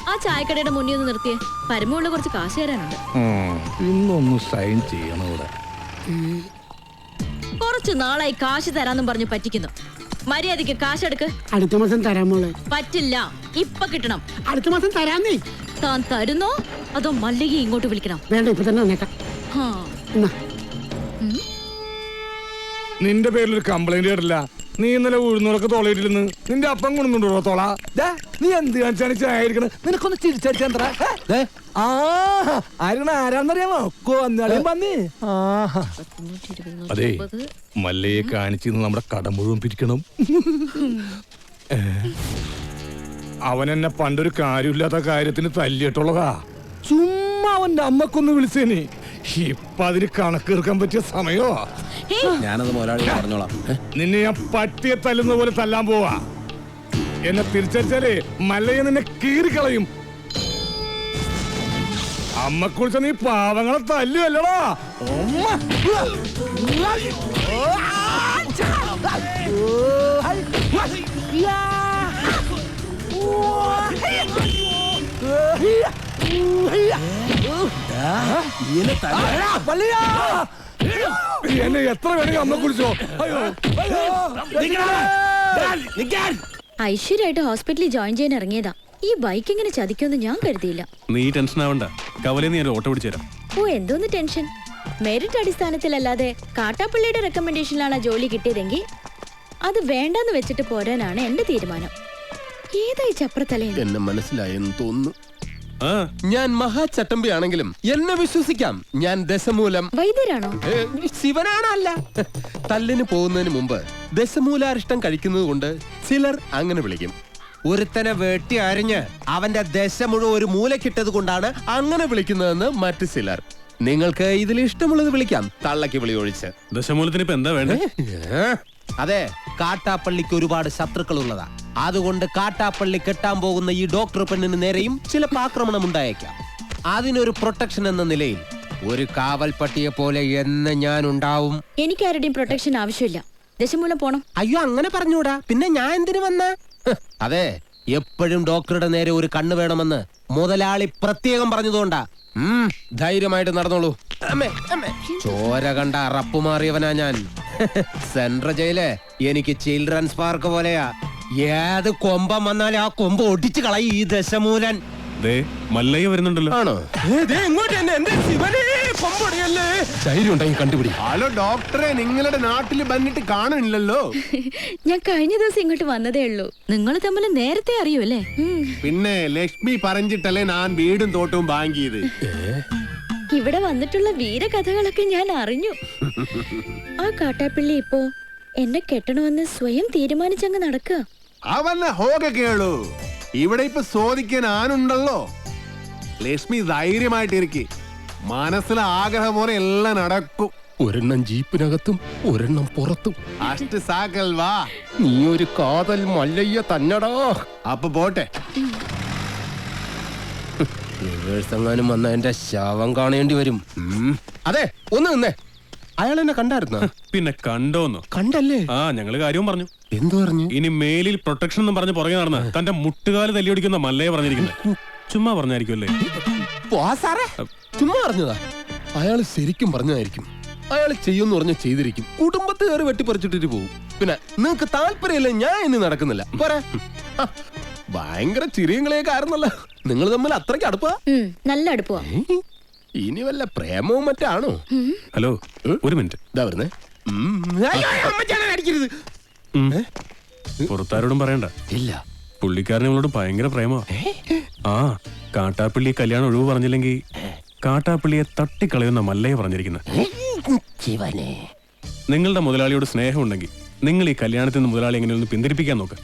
ആ ചായക്കടയുടെ മുന്നിൽ ഒന്ന് നിർത്തിയേ, പരമുള്ള കുറച്ച് കാശ് തരാനുണ്ട്. ഇന്നൊന്ന് സൈൻ ചെയ്യണം ഇവിടെ. കുറച്ചു നാളായി കാശ് തരാന്നും പറഞ്ഞു പറ്റിക്കുന്നു. മര്യാദക്ക് കാശെടുക്ക്. അടുത്ത മാസം തരാൻ മോളെ. പറ്റില്ല, ഇപ്പൊ കിട്ടണം. അടുത്ത മാസം തരാന്നേ. താൻ തരുന്നോ അതോ മല്ലികയെ ഇങ്ങോട്ട് വിളിക്കണം? വേണ്ട, ഇപ്പൊ തന്നെ വന്നേക്കാം. നിന്റെ പേരിൽ ഒരു കംപ്ലൈന്റ് കേട്ടില്ല. നീ ഇന്നലെ ഉഴുന്നൂറൊക്കെ തോളയിട്ടിരുന്ന് നിന്റെ അപ്പം കൊണ്ടുണ്ടോ തോള? നീ എന്ത് കാണിച്ചാണ് ചായിരിക്കണ? നിനക്കൊന്ന് ചിരിച്ചാ ആരാന്നറിയാമോ? കൊന്നാലും പന്നി. അതെ, മല്ലയെ കാണിച്ചിരുന്ന് നമ്മുടെ കടം മുഴുവൻ പിരിക്കണം. അവൻ എന്നെ പണ്ടൊരു കാര്യമില്ലാത്ത കാര്യത്തിന് തല്ലിയിട്ടുള്ളതാ. ചുമ്മാ അവന്റെ അമ്മക്കൊന്ന് വിളിച്ചേനെ. ഇപ്പൊ അതിന് കണക്കെടുക്കാൻ പറ്റിയ സമയോ? ഞാനത് മുതലാളി പറഞ്ഞോളാം. നിന്നെ ഞാൻ പട്ടിയെ തല്ലുന്ന പോലെ തല്ലാൻ പോവാ. എന്നെ തിരിച്ചടിച്ചാലേ മല്ലയെ നിന്നെ കീറിക്കളയും. അമ്മക്കുറിച്ച് നീ പാവങ്ങളെ തല്ലുവല്ലടാ. എന്നെ എത്ര വേണമെങ്കിൽ അമ്മ കുറിച്ചോ. ഐശ്വര്യമായിട്ട് ഹോസ്പിറ്റലിൽ ജോയിൻ ചെയ്യാൻ ഇറങ്ങിയതാ. ഈ ബൈക്ക് ഇങ്ങനെ ചതിക്കുമെന്ന് ഞാൻ കരുതിയില്ല. നീ ടെൻഷൻ ആവണ്ട, കവലയിൽ ഞാൻ ഓട്ടോ പിടിച്ചു തരാം. ഓ, എന്തോന്ന് ടെൻഷൻ? മെറിറ്റ് അടിസ്ഥാനത്തിലല്ലാതെ കാട്ടാപ്പള്ളിയുടെ റെക്കമെൻഡേഷനിലാണ് ജോലി കിട്ടിയതെങ്കിൽ അത് വേണ്ടെന്ന് വെച്ചിട്ട് പോരാനാണ് എന്റെ തീരുമാനം. ഏതായി ചപ്രത്തലേ? എന്നെ മനസ്സിലായെന്ന് തോന്നുന്നു. ഞാൻ മഹാചട്ടമ്പിയാണെങ്കിലും എന്നെ വിശ്വസിക്കാം. ഞാൻ ദശമൂലം വൈദ്യരാണോ? ശിവനാണല്ല. തല്ലിന് പോകുന്നതിന് മുമ്പ് ദശമൂലാരിഷ്ടം കഴിക്കുന്നത് കൊണ്ട് ചിലർ അങ്ങനെ വിളിക്കും. ഒരുത്തനെ വെട്ടി അരിഞ്ഞ് അവന്റെ ദശ മുഴുവൻ ഒരു മൂലക്കിട്ടത് കൊണ്ടാണ് അങ്ങനെ വിളിക്കുന്നതെന്ന് മറ്റു ചിലർ. നിങ്ങൾക്ക് ഇതിൽ ഇഷ്ടമുള്ളത് വിളിക്കാം, തള്ളക്ക് വിളി ഒഴിച്ച്. ദശമൂലത്തിന് ഇപ്പൊ എന്താ വേണ്ടേ? അതെ, കാട്ടാപ്പള്ളിക്ക് ഒരുപാട് ശത്രുക്കൾ ഉള്ളതാ. അതുകൊണ്ട് കാട്ടാപ്പള്ളി കെട്ടാൻ പോകുന്ന ഈ ഡോക്ടർ പെണ്ണിന് നേരെയും ചിലപ്പോൾ ആക്രമണം ഉണ്ടായേക്കാം. അതിനൊരു പ്രൊട്ടക്ഷൻ എന്ന നിലയിൽ ഒരു കാവൽ പട്ടിയെ പോലെ എന്ന് ഞാൻ ഉണ്ടാവും. എനിക്ക് ആരുടെയും പ്രൊട്ടക്ഷൻ ആവശ്യമില്ല. ദശമൂലം പോണം. അയ്യോ, അങ്ങനെ പറഞ്ഞൂടാ. പിന്നെ ഞാൻ എന്തിനു വന്ന? അതെ, എപ്പോഴും ഡോക്ടറുടെ നേരെ ഒരു കണ്ണ് വേണമെന്ന് മുതലാളി പ്രത്യേകം പറഞ്ഞതുകൊണ്ടാ. ധൈര്യമായിട്ട് നടന്നോളൂ. ചോര കണ്ട അറപ്പ് മാറിയവനാ ഞാൻ. സെൻട്രൽ ജയില് എനിക്ക് ചിൽഡ്രൻസ് പാർക്ക് പോലെയാ. ഏത് കൊമ്പം വന്നാലും ആ കൊമ്പ് ഒടിച്ചു കളയും ഈ ദശമൂലൻ. മല്ലയ്യ വരുന്നുണ്ടല്ലോ. ആണോ? ധൈര്യം ഉണ്ടെങ്കിൽ കണ്ടുപിടി. ഹലോ ഡോക്ടറെ, നിങ്ങളുടെ നാട്ടിൽ വന്നിട്ട് കാണണില്ലല്ലോ. ഞാൻ കഴിഞ്ഞ ദിവസം ഇങ്ങോട്ട് വന്നതേ ഉള്ളൂ. നിങ്ങൾ തമ്മിൽ നേരത്തെ അറിയൂല്ലേ? പിന്നെ ലക്ഷ്മി പറഞ്ഞിട്ടല്ലേ ഞാൻ വീടും തോട്ടവും വാങ്ങിയത്. ഇവിടെ വന്നിട്ടുള്ള വീരകഥകളൊക്കെ ഞാൻ അറിഞ്ഞു. ആ കാട്ടാപ്പിള്ളി ഇപ്പോ എന്നെ കെട്ടണമെന്ന് സ്വയം തീരുമാനിച്ചങ്ങ് നടക്കുക. അവന്നെ ഹോക കേളു. ഇവിടെ ഇപ്പൊ ചോദിക്കാൻ ആനുണ്ടല്ലോ. ലക്ഷ്മി ധൈര്യമായിട്ടിരിക്കെ. മനസ്സിലെ ആഗ്രഹം പോലെ എല്ലാം നടക്കും. ഒരെണ്ണം ജീപ്പിനകത്തും ഒരെണ്ണം പുറത്തും. അഷ്ട സാക്കൽ വാ. നീ ഒരു കാതൽ മല്ലയ്യ തന്നടാ. അപ്പൊ പോട്ടെ. എങ്ങാനും വന്ന എന്റെ ശവം കാണേണ്ടി വരും. അതെ, ഒന്ന് നിന്നേ. അയാൾ എന്നെ കണ്ടായിരുന്ന? പിന്നെ കണ്ടോന്നോ? കണ്ടല്ലേ? ആ, ഞങ്ങള് കാര്യവും പറഞ്ഞു. എന്തു പറഞ്ഞു? ഇനി മേലിൽ പ്രൊട്ടക്ഷൻ എന്നും പറഞ്ഞ് പുറകെ നടന്ന് തന്റെ മുട്ടുകാല് തല്ലിയൊടിക്കുന്ന മല്ലയെ പറഞ്ഞിരിക്കുന്നത്. ചുമ്മാ പറഞ്ഞായിരിക്കുമല്ലേ? ചുമ്മാ പറഞ്ഞതാ. അയാൾ ശരിക്കും പറഞ്ഞതായിരിക്കും. അയാൾ ചെയ്യുമെന്ന് പറഞ്ഞ ചെയ്തിരിക്കും. കുടുംബത്തെ കയറി വെട്ടിപ്പറിച്ചിട്ടിട്ട് പോകും. പിന്നെ നിങ്ങക്ക് താല്പര്യമില്ല, ഞാൻ ഇനി നടക്കുന്നില്ല. പോരാ. ഭയങ്കര ചിരിയും കളിയൊക്കെ ആയിരുന്നല്ലോ. നിങ്ങൾ തമ്മിൽ അത്രയ്ക്ക് അടുപ്പാ? നല്ല അടുപ്പോ? ഇനി വല്ല പ്രേമവും മറ്റാണോ? ഹലോ, ഒരു മിനിറ്റ്. ഇതാ വരുന്നേ. അടിക്കരുത്. പുറത്താരോടും പറയണ്ട. ഇല്ല. പുള്ളിക്കാരൻ നിങ്ങളോട് ഭയങ്കര പ്രേമോ. ആ, കാട്ടാപ്പിള്ളി കല്യാണം ഒഴിവ് പറഞ്ഞില്ലെങ്കിൽ കാട്ടാപ്പിള്ളിയെ തട്ടിക്കളയുന്ന മല്ലയെ പറഞ്ഞിരിക്കുന്നത്. നിങ്ങളുടെ മുതലാളിയോട് സ്നേഹം ഉണ്ടെങ്കിൽ നിങ്ങൾ ഈ കല്യാണത്തിൽ നിന്ന് മുതലാളി എങ്ങനെയൊന്ന് പിന്തിരിപ്പിക്കാൻ നോക്ക്.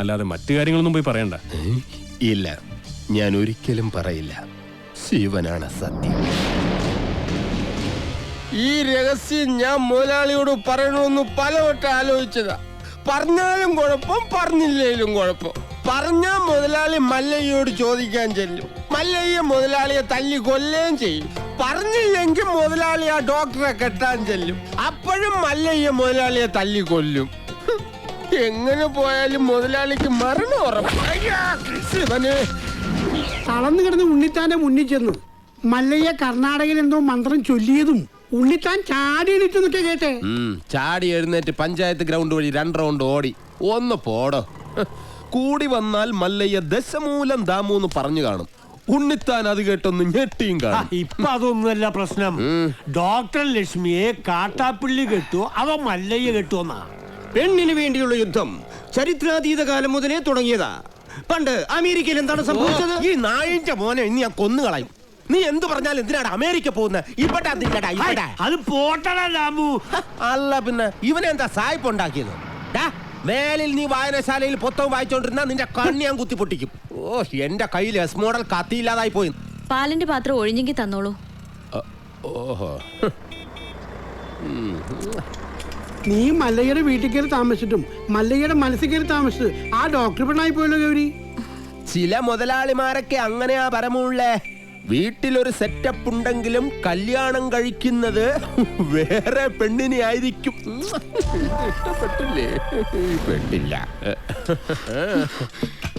അല്ലാതെ മറ്റു കാര്യങ്ങളൊന്നും പോയി പറയണ്ട. ഇല്ല, ഞാൻ ഒരിക്കലും പറയില്ല. ശിവനാണ് സത്യം. ഈ രഹസ്യം ഞാൻ മുതലാളിയോട് പറയണമെന്ന് പലവട്ടം ആലോചിച്ചതാ. പറഞ്ഞാലും കുഴപ്പം, പറഞ്ഞില്ലേലും കുഴപ്പം. പറഞ്ഞാ മുതലാളി മല്ലയ്യോട് ചോദിക്കാൻ ചെല്ലും. മല്ലയ്യ മുതലാളിയെ തല്ലി കൊല്ലുകയും ചെയ്യും. പറഞ്ഞില്ലെങ്കിൽ മുതലാളി ആ ഡോക്ടറെ കെട്ടാൻ ചെല്ലും. അപ്പോഴും മല്ലയ്യ മുതലാളിയെ തല്ലി കൊല്ലും. എങ്ങനെ പോയാലും മുതലാളിക്ക് മരണം ഉറപ്പാണ്. തളർന്നു കിടന്ന് ഉണ്ണിത്താന്റെ മുന്നിൽ ചെന്നു. മല്ലയ്യ കർണാടകയിൽ എന്തോ മന്ത്രം ചൊല്ലിയതും ഉണ്ണിത്താൻ ചാടി എണീറ്റെന്നൊക്കെ കേട്ടെ. ചാടി എഴുന്നേറ്റ് പഞ്ചായത്ത് ഗ്രൗണ്ട് വഴി 2 റൗണ്ട് ഓടി. ഒന്ന് പോടോ. കൂടി വന്നാൽ മല്ലയ്യ ദശമൂലം ദാമൂന്ന് പറഞ്ഞു കാണും. ഉണ്ണിത്താൻ അത് കേട്ടൊന്ന് ഞെട്ടിയും കാണും. ഇപ്പൊ അതൊന്നുമല്ല പ്രശ്നം. ഡോക്ടർ ലക്ഷ്മിയെ കാട്ടാപ്പിള്ളി കെട്ടുവോ അവ മല്ലയ്യ കെട്ടുവോന്നാ. പെണ്ണിന് വേണ്ടിയുള്ള യുദ്ധം ചരിത്രാതീത കാലം മുതലേ തുടങ്ങിയതാ. പണ്ട് അമേരിക്കയിൽ എന്താണ് സംഭവിച്ചത്? ഈ നായിന്റെ മോനെ ഇനി ഞാൻ കൊന്നുകളയും. നീ എന്ത് പറഞ്ഞാലും എന്തിനാണ് അമേരിക്ക പോകുന്നത്? അത് പോട്ടടാ രാമു. അല്ല പിന്നെ ഇവനെന്താ സായിപ്പ് ഉണ്ടാക്കിയത്? മേലിൽ നീ വായനശാലയിൽ പുസ്തകം വായിച്ചോണ്ടിരുന്ന നിന്റെ കണ്ണി ഞാൻ കുത്തി പൊട്ടിക്കും. ഓ, എന്റെ കയ്യിൽ എസ് മോഡൽ കത്തിയില്ലാതായി പോയി. പാലിന്റെ പാത്രം ഒഴിഞ്ഞെങ്കിൽ തന്നോളൂ. ഓഹോ. നീ മല്ലയ്യയുടെ വീട്ടിൽ കയറി താമസിച്ചിട്ടും മല്ലയ്യയുടെ മനസ്സിൽ കയറി താമസിച്ചു ആ ഡോക്ടർ പെണ്ണായി പോയല്ലോ ഗൗരി. ചില മുതലാളിമാരൊക്കെ അങ്ങനെയാ പരമുള്ളേ. വീട്ടിലൊരു സെറ്റപ്പ് ഉണ്ടെങ്കിലും കല്യാണം കഴിക്കുന്നത് വേറെ പെണ്ണിനെ ആയിരിക്കും. ഇഷ്ടപ്പെട്ടില്ലേ? പെട്ടില്ല.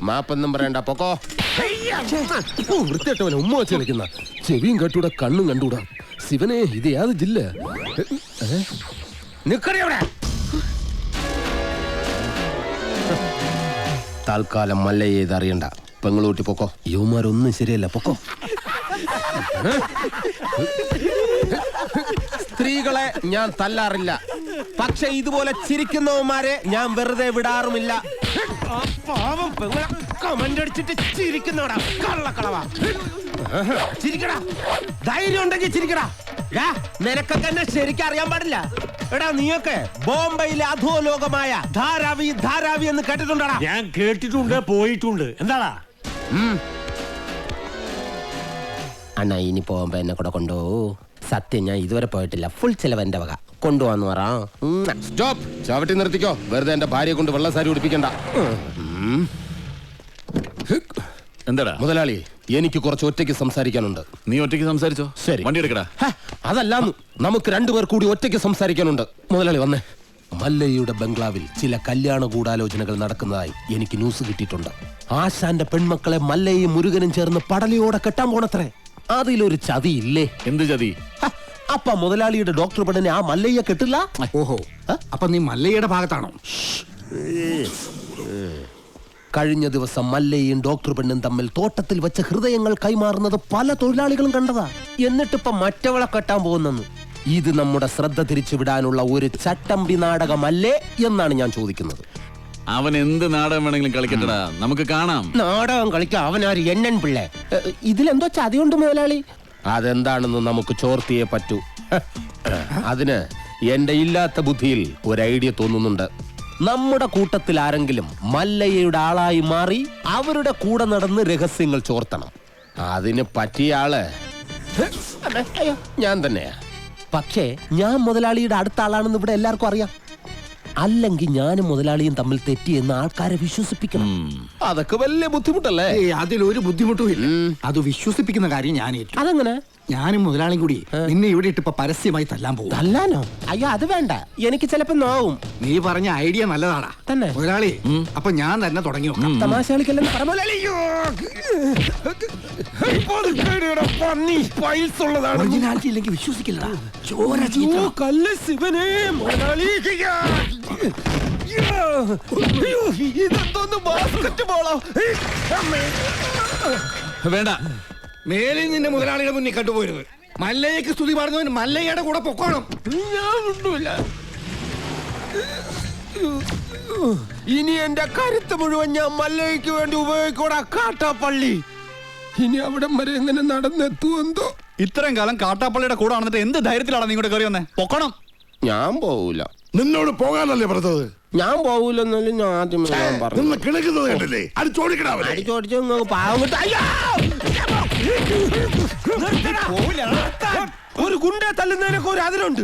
മാപ്പൊന്നും പറയണ്ട, പൊക്കോ. വൃത്തിയായിട്ടവനെ ഉമ്മ വെച്ച് കളിക്കുന്ന. ചെവിയും കെട്ടൂടാ, കണ്ണും കണ്ടൂടാ. ശിവനെ, ഇത് യാത് ജില്ല? നിക്കറിയവിടെ. താൽക്കാലം മല്ലയെ ഇത് അറിയണ്ട. പെങ്ങളൂട്ടി പൊക്കോ. യുവമാരൊന്നും ശരിയല്ല, പൊക്കോ. സ്ത്രീകളെ ഞാൻ തല്ലാറില്ല, പക്ഷെ ഇതുപോലെ ചിരിക്കുന്നവന്മാരെ ഞാൻ വെറുതെ വിടാറുമില്ല. കമന്റ് അടിച്ചിട്ട് ചിരിക്കുന്നവടാ കള്ളക്കളവാ. ചിരിക്കടാ, ധൈര്യം ഉണ്ടെങ്കിൽ ചിരിക്കടാ. നിനക്കൊക്കെ എന്നെ ശരിക്കും അറിയാൻ പാടില്ല. എടാ, നീയൊക്കെ ബോംബെയിലെ അധോലോകമായ ധാരാവി ധാരാവി എന്ന് കേട്ടിട്ടുണ്ടടാ? ഞാൻ കേട്ടിട്ടുണ്ട്, പോയിട്ടുണ്ട്. എന്താടാ? അണ്ണാ, ഇനി പോകുമ്പോ എന്നെ കൂടെ കൊണ്ടുപോകൂ. സത്യം, ഞാൻ ഇതുവരെ പോയിട്ടില്ല. ഫുൾ ചെലവ് എന്റെ വക. കൊണ്ടുപോവാന്ന് പറ. സ്റ്റോപ്പ്. ചവിട്ടി നിർത്തിക്കോ. വെറുതെ എന്റെ ഭാര്യയെ കൊണ്ട് വെള്ള സാരി ഉടുപ്പിക്കണ്ട. എന്താടാ മുതലാളി, എനിക്ക് കുറച്ച് ഒറ്റയ്ക്ക് സംസാരിക്കാനുണ്ട്. നീ ഒറ്റയ്ക്ക് സംസാരിച്ചോ? ശരി, വണ്ടി എടുക്കടാ. അതല്ലാന്ന്, നമുക്ക് 2 പേർ കൂടി ഒറ്റയ്ക്ക് സംസാരിക്കാനുണ്ട്. മുതലാളി വന്നേ. മല്ലയ്യയുടെ ബംഗ്ലാവിൽ ചില കല്യാണ ഗൂഢാലോചനകൾ നടക്കുന്നതായി എനിക്ക് ന്യൂസ് കിട്ടിയിട്ടുണ്ട്. ആശാന്റെ പെൺമക്കളെ മല്ലയ്യും മുരുകനും ചേർന്ന് പടലിയോടെ കെട്ടാൻ പോണത്രേ. അതിലൊരു ചതി ഇല്ലേ? എന്ത് ചതി? അപ്പ മുതലാളിയുടെ ഡോക്ടർ പെണ്ണിനെ ആ മല്ലയ്യ കെട്ടില്ല. ഓഹോ, അപ്പൊ നീ മല്ലയ്യയുടെ ഭാഗത്താണോ? കഴിഞ്ഞ ദിവസം മല്ലയും ഡോക്ടർ പെണ്ണും തമ്മിൽ തോട്ടത്തിൽ വെച്ച ഹൃദയങ്ങൾ കൈമാറുന്നത് പല തൊഴിലാളികളും കണ്ടതാ. എന്നിട്ടിപ്പൊ മറ്റവളെ കെട്ടാൻ പോകുന്നെന്ന്. ഇത് നമ്മുടെ ശ്രദ്ധ തിരിച്ചുവിടാനുള്ള ഒരു ചട്ടമ്പി നാടകമല്ലേ എന്നാണ് ഞാൻ ചോദിക്കുന്നത്. അവൻ എന്ത് നാടകം വേണമെങ്കിലും കളിക്കട്ടടാ, നമുക്ക് കാണാം. നാടകം കളിക്കാൻ അവനാര് എണ്ണൻ പിള്ളേ. ഇതിലെന്തോ ചതിയുണ്ട് മുതലാളി. അതെന്താണെന്ന് നമുക്ക് ചോർത്തിയേ പറ്റൂ. അതിന് എന്റെ ഇല്ലാത്ത ബുദ്ധിയിൽ ഒരു ഐഡിയ തോന്നുന്നുണ്ട്. നമ്മുടെ കൂട്ടത്തിൽ ആരെങ്കിലും മല്ലയ്യയുടെ ആളായി മാറി അവരുടെ കൂടെ നടന്ന് രഹസ്യങ്ങൾ ചോർത്തണം. അതിന് പറ്റിയ ആള് ഞാൻ തന്നെയാ. പക്ഷേ ഞാൻ മുതലാളിയുടെ അടുത്ത ആളാണെന്ന് ഇവിടെ എല്ലാവർക്കും അറിയാം. അല്ലെങ്കിൽ ഞാനും മുതലാളിയും തമ്മിൽ തെറ്റിയെന്ന് ആൾക്കാരെ വിശ്വസിപ്പിക്കണം. അതൊക്കെ വലിയ ബുദ്ധിമുട്ടല്ലേ? അതിലൊരു ബുദ്ധിമുട്ടും ഇല്ല. അത് വിശ്വസിപ്പിക്കുന്ന കാര്യം ഞാൻ ഏറ്റു. അതെങ്ങനെ? ഞാനും മുതലാളിയും കൂടി നിന്നെ ഇവിടെ ഇട്ടിപ്പോ പരസ്യമായി തല്ലാൻ പോകും. തല്ലാനോ? അയ്യോ അത് വേണ്ട, എനിക്ക് ചിലപ്പോ നോവും. നീ പറഞ്ഞ ഐഡിയ നല്ലതാടാ തന്നെ മുതലാളി. അപ്പൊ ഞാൻ തന്നെ തുടങ്ങി നോക്കാം. തമാശ കളിക്കല്ലെന്ന് പറ മുതലാളി. ഒറിജിനാലിറ്റി ഇല്ലെങ്കിൽ വിശ്വസിക്കില്ലടാ. ചോര കല്ല് ശിവനെ മുതലാളി. ഇതെന്തോന്ന് ബാസ്കറ്റ് ബോളോ? വേണ്ട, മേലിൽ നിന്റെ മുതലാളിയുടെ മുന്നിൽ കണ്ടുപോരുത്. മല്ലയ്യക്ക് സ്തുതി പാടുന്നവന് മല്ലയ്യയുടെ കൂടെ പൊക്കോണം. ഞാനൊന്നുമില്ല. ഇനി എന്റെ കരുത്ത് മുഴുവൻ ഞാൻ മല്ലയ്ക്ക് വേണ്ടി ഉപയോഗിക്കൂടാ. കാട്ടാപ്പള്ളി ഇനി അവിടം വരെ എങ്ങനെ നടന്നെത്തുവെന്തോ. ഇത്രയും കാലം കാട്ടാപ്പള്ളിയുടെ കൂടെ നടന്നിട്ട് എന്ത് ധൈര്യത്തിലാണ് നീ കൂടെ കയറി വന്നേ? പൊക്കണം. ഞാൻ പോവൂല. നിന്നോട് പോകാനല്ലേ പറഞ്ഞത്? ഞാൻ പോവൂലെന്നാലും ഞാൻ ആദ്യം പറഞ്ഞു. കിടക്കുന്നത് കണ്ടില്ലേ? അടിച്ചോടിച്ച് പാവം കിട്ട. ഒരു ഗുണ്ടെ തല്ലുന്നതിനൊക്കെ ഒരു അതിലുണ്ട്.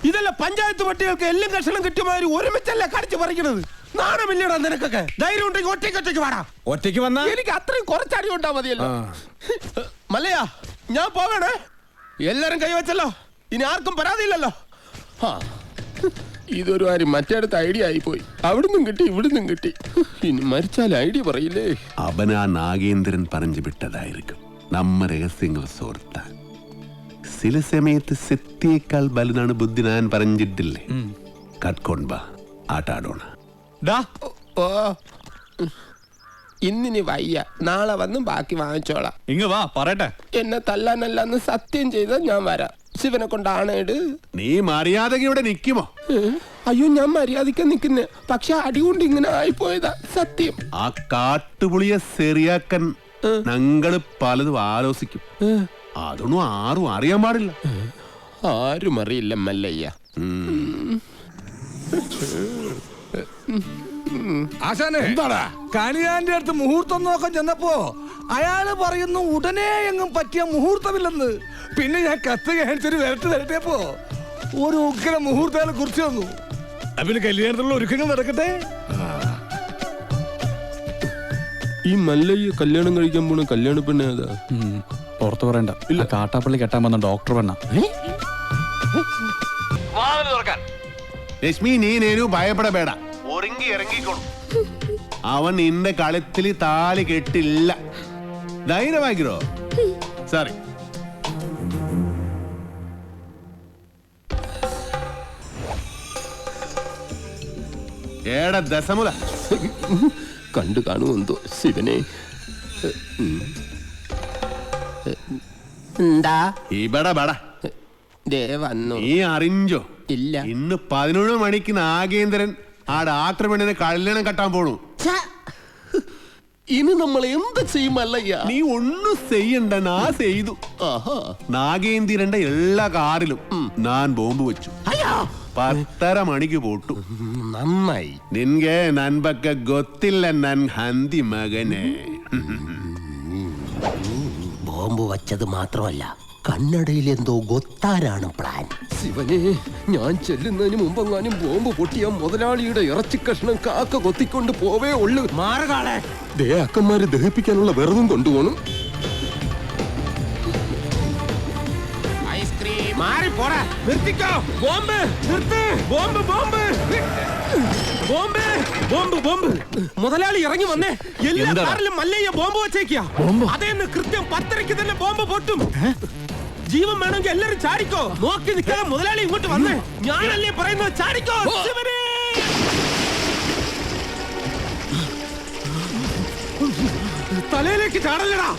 ഇതല്ല പഞ്ചായത്ത് പട്ടികൾക്ക് എല്ലാം കഷണം കിട്ടിയമാതിരി ഒരുമിച്ചല്ല കടിച്ചു പറിക്കണത്. നാണമില്ലടാ നിനക്കൊക്കെ? ധൈര്യം ഉണ്ടെങ്കിൽ ഒറ്റയ്ക്ക് വാടാ. ഒറ്റയ്ക്ക് വന്നാ എനിക്ക് അത്രയും കുറച്ചടി ഉണ്ടാ മതിയല്ലോ. മല്ലയാ ഞാൻ പോകണേ. എല്ലാരും കൈവച്ചല്ലോ, ഇനി ആർക്കും പരാതിയില്ലല്ലോ. ഇതൊരു കാര്യം മറ്റേടത്ത് ഐഡിയ ആയിപ്പോയി. അവിടുന്നും കിട്ടി ഇവിടുന്നും കിട്ടി. ഇനി മരിച്ചാൽ ഐഡിയ പറയില്ലേ? അവനാ നാഗേന്ദ്രൻ പറഞ്ഞു വിട്ടതായിരിക്കും നമ്മ രഹസ്യങ്ങൾ സോർത്താൻ. ചില സമയത്ത് സത്യേക്കാൾ വലുതാണ് ബുദ്ധി. ഞാൻ പറഞ്ഞിട്ടില്ലേ? കട്ട്കൊണ്ടാ ആട്ടാടോണ. ഇന്നിനി വയ്യ, നാളെ വന്ന് ബാക്കി വാങ്ങിച്ചോളാം. ഇങ്ങ് വാ പറയട്ടെ. എന്നെ തല്ലാനല്ലെന്ന് സത്യം ചെയ്ത ഞാൻ വരാം. ശിവനെ കൊണ്ടാണേട്. നീ മര്യാദക്ക് ഇവിടെ നിക്കുമോ? അയ്യോ ഞാൻ മര്യാദക്ക് നിക്കുന്നേ, പക്ഷെ അടികൊണ്ട് ഇങ്ങനെ ആയിപ്പോയതാ സത്യം. ആ കാട്ടുപുളിയെ ശരിയാക്കാൻ ഞങ്ങള് പലതും ആലോചിക്കും. അതൊന്നും ആരും അറിയാൻ പാടില്ല. ആരും അറിയില്ല മല്ലയ്യ. ആശാനെ കണിയാന്റെ അടുത്ത് മുഹൂർത്തം നോക്കാൻ ചെന്നപ്പോ അയാള് പറയുന്നു ഉടനെ എങ്ങും പറ്റിയ മുഹൂർത്തമില്ലെന്ന്. പിന്നെ ഞാൻ കത്ത് കാണിച്ചൊരു വരട്ടിയപ്പോ ഒരു ഉഗ്ര മുഹൂർത്തങ്ങളെ കുറിച്ച് വന്നു. പിന്നെ കല്യാണത്തിലുള്ള ഒരുക്കങ്ങൾ നടക്കട്ടെ. ഈ മല്ലയ്യ കല്യാണം കഴിക്കാൻ പോണ കല്യാണ പെണ്ണ ഏതാ? പുറത്തു പറയണ്ട. ഇല്ല, കാട്ടാപ്പള്ളി കെട്ടാൻ വന്ന ഡോക്ടർ പെണ്ണ. ലക്ഷ്മി നീ നേരു ഭയപ്പെടಬೇಡ. ഒരുങ്ങി ഇറങ്ങിക്കോളും. അവൻ നിന്റെ കളത്തിൽ താലി കെട്ടില്ല. ധൈര്യമാക്കിരോ. സോറി. ഏടാ ദശമുല കണ്ടു കാണുമെന്തോ ശിവനെ. എന്താ ഇവിടെ ബട വന്നു? നീ അറിഞ്ഞോ? ഇല്ല. ഇന്ന് 11 മണിക്ക് നാഗേന്ദ്രൻ ആ ഡാക്ടർ പെണ്ണിനെ കല്യാണം കെട്ടാൻ പോണു. ഇനി നമ്മൾ എന്ത് ചെയ്യുമല്ലയ്യ? നീ ഒന്നും ചെയ്യണ്ട, നാ ചെയ്തു. നാഗേന്ദ്രന്റെ എല്ലാ കാറിലും ഞാൻ ബോംബ് വെച്ചു. 10:30 മണിക്ക് പോട്ടു. നന്നായി. നിൻಗೆ ನನ್ ಬಗ್ಗೆ ಗೊತ್ತಿಲ್ಲ ನನ್ ಹಂದಿ മകനെ. ബോംബ് വച്ചത് മാത്രമല്ല, കണ്ണടയിൽ എന്തോ ഗൊത്താനാണ് പ്ലാൻ. ശിവനെ, ഞാൻ ചെല്ലുന്നതിന് മുമ്പെങ്ങാനും ബോംബ് പൊട്ടിയ മുതലാളിയുടെ ഇറച്ചി കഷ്ണം കാക്ക കൊത്തിക്കൊണ്ട് പോവേ ഉള്ളു. മാറുകാളെ അക്കന്മാരെ ദഹിപ്പിക്കാനുള്ള വെറുതും കൊണ്ടുപോകണം. നിർത്തിക്കോ. ബോംബ് നിർത്ത്. Bomb bomb bomb bomb bomb. മുതലാളി ഇറങ്ങി വന്നേ. എല്ലാ കാറിലും മല്ലയ്യ ബോംബ് വെച്ചേക്കാ. അതേന്ന് കൃത്യം 10:30 തന്നെ ബോംബ് പൊട്ടും. ജീവൻ വേണമെങ്കിൽ എല്ലാരും ചാടിക്കോ. നോക്കി നിൽക്കാതെ മുതലാളി ഇങ്ങോട്ട് വന്നേ. ഞാനല്ലേ പറയുന്നത്, ചാടിക്കോ. തലയിലേക്ക് ചാടല്ലടാ.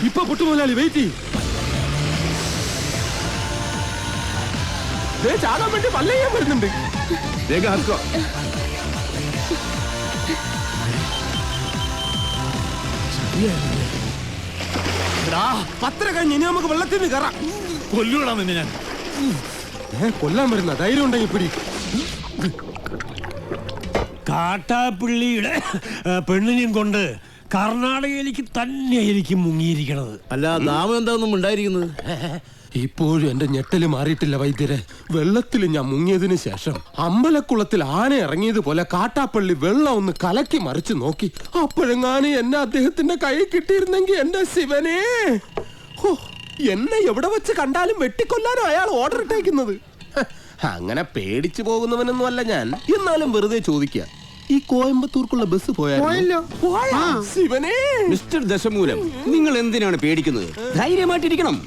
ഇപ്പൊ പൊട്ടു മുതലാളി, വെയിറ്റ് ചെയ്യും. ചാകാൻ വേണ്ടി വല്ലയ്യാൻ വരുന്നുണ്ട്. പത്ര കഴിഞ്ഞ് ഇനി നമുക്ക് വെള്ളത്തിൽ നിന്ന് കയറാം. കൊല്ലൂടാ നിന്നെ ഞാൻ. കൊല്ലാൻ വരുന്ന ധൈര്യം ഉണ്ടെങ്കിൽ പിടി. കാട്ടാപ്പിള്ളിയുടെ പെണ്ണിനെയും കൊണ്ട് കർണാടകയിലേക്ക് തന്നെയായിരിക്കും മുങ്ങിയിരിക്കണത്. അല്ല, നാമം എന്താണെന്നും ഉണ്ടായിരിക്കുന്നത്. ഇപ്പോഴും എന്റെ ഞെട്ടല് മാറിയിട്ടില്ല വൈദ്യരെ. വെള്ളത്തിൽ ഞാൻ മുങ്ങിയതിനു ശേഷം അമ്പലക്കുളത്തിൽ ആന ഇറങ്ങിയതുപോലെ കാട്ടാപ്പള്ളി വെള്ളം ഒന്ന് കലക്കി മറിച്ച് നോക്കി. അപ്പോഴെങ്ങാനും എന്നെ അദ്ദേഹത്തിന്റെ കൈ കിട്ടിയിരുന്നെങ്കിൽ എന്റെ ശിവനെ, എന്നെ എവിടെ വെച്ച് കണ്ടാലും വെട്ടിക്കൊല്ലാനോ അയാൾ ഓർഡർ ഇട്ടേക്കുന്നത്. അങ്ങനെ പേടിച്ചു പോകുന്നവനൊന്നും അല്ല ഞാൻ. എന്നാലും വെറുതെ ചോദിക്കുക, ഈ കോയമ്പത്തൂർക്കുള്ള ബസ് പോയാലോ? ശിവനെ, മിസ്റ്റർ ദശമൂലം, നിങ്ങൾ എന്തിനാണ് പേടിക്കുന്നത്? ധൈര്യമായിട്ടിരിക്കണം.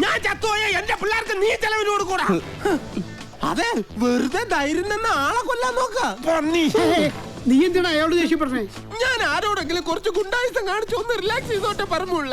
ഞാൻ ചത്തുപോയ എന്റെ പിള്ളേർക്ക് നീ ചെലവിന് കൊടുക്കൂടാ. അതെ, വെറുതെ ധൈര്യം നിന്ന് ആളെ കൊല്ലാൻ നോക്ക. നീ എന്തിനാ അയാളോട് ദേഷ്യപ്പെടുന്നേ? ഞാൻ ആരോടെങ്കിലും കുറച്ച് ഗുണ്ടായുസം കാണിച്ചു ഒന്ന് റിലാക്സ് ചെയ്തോട്ടെ പറഞ്ഞുള്ള.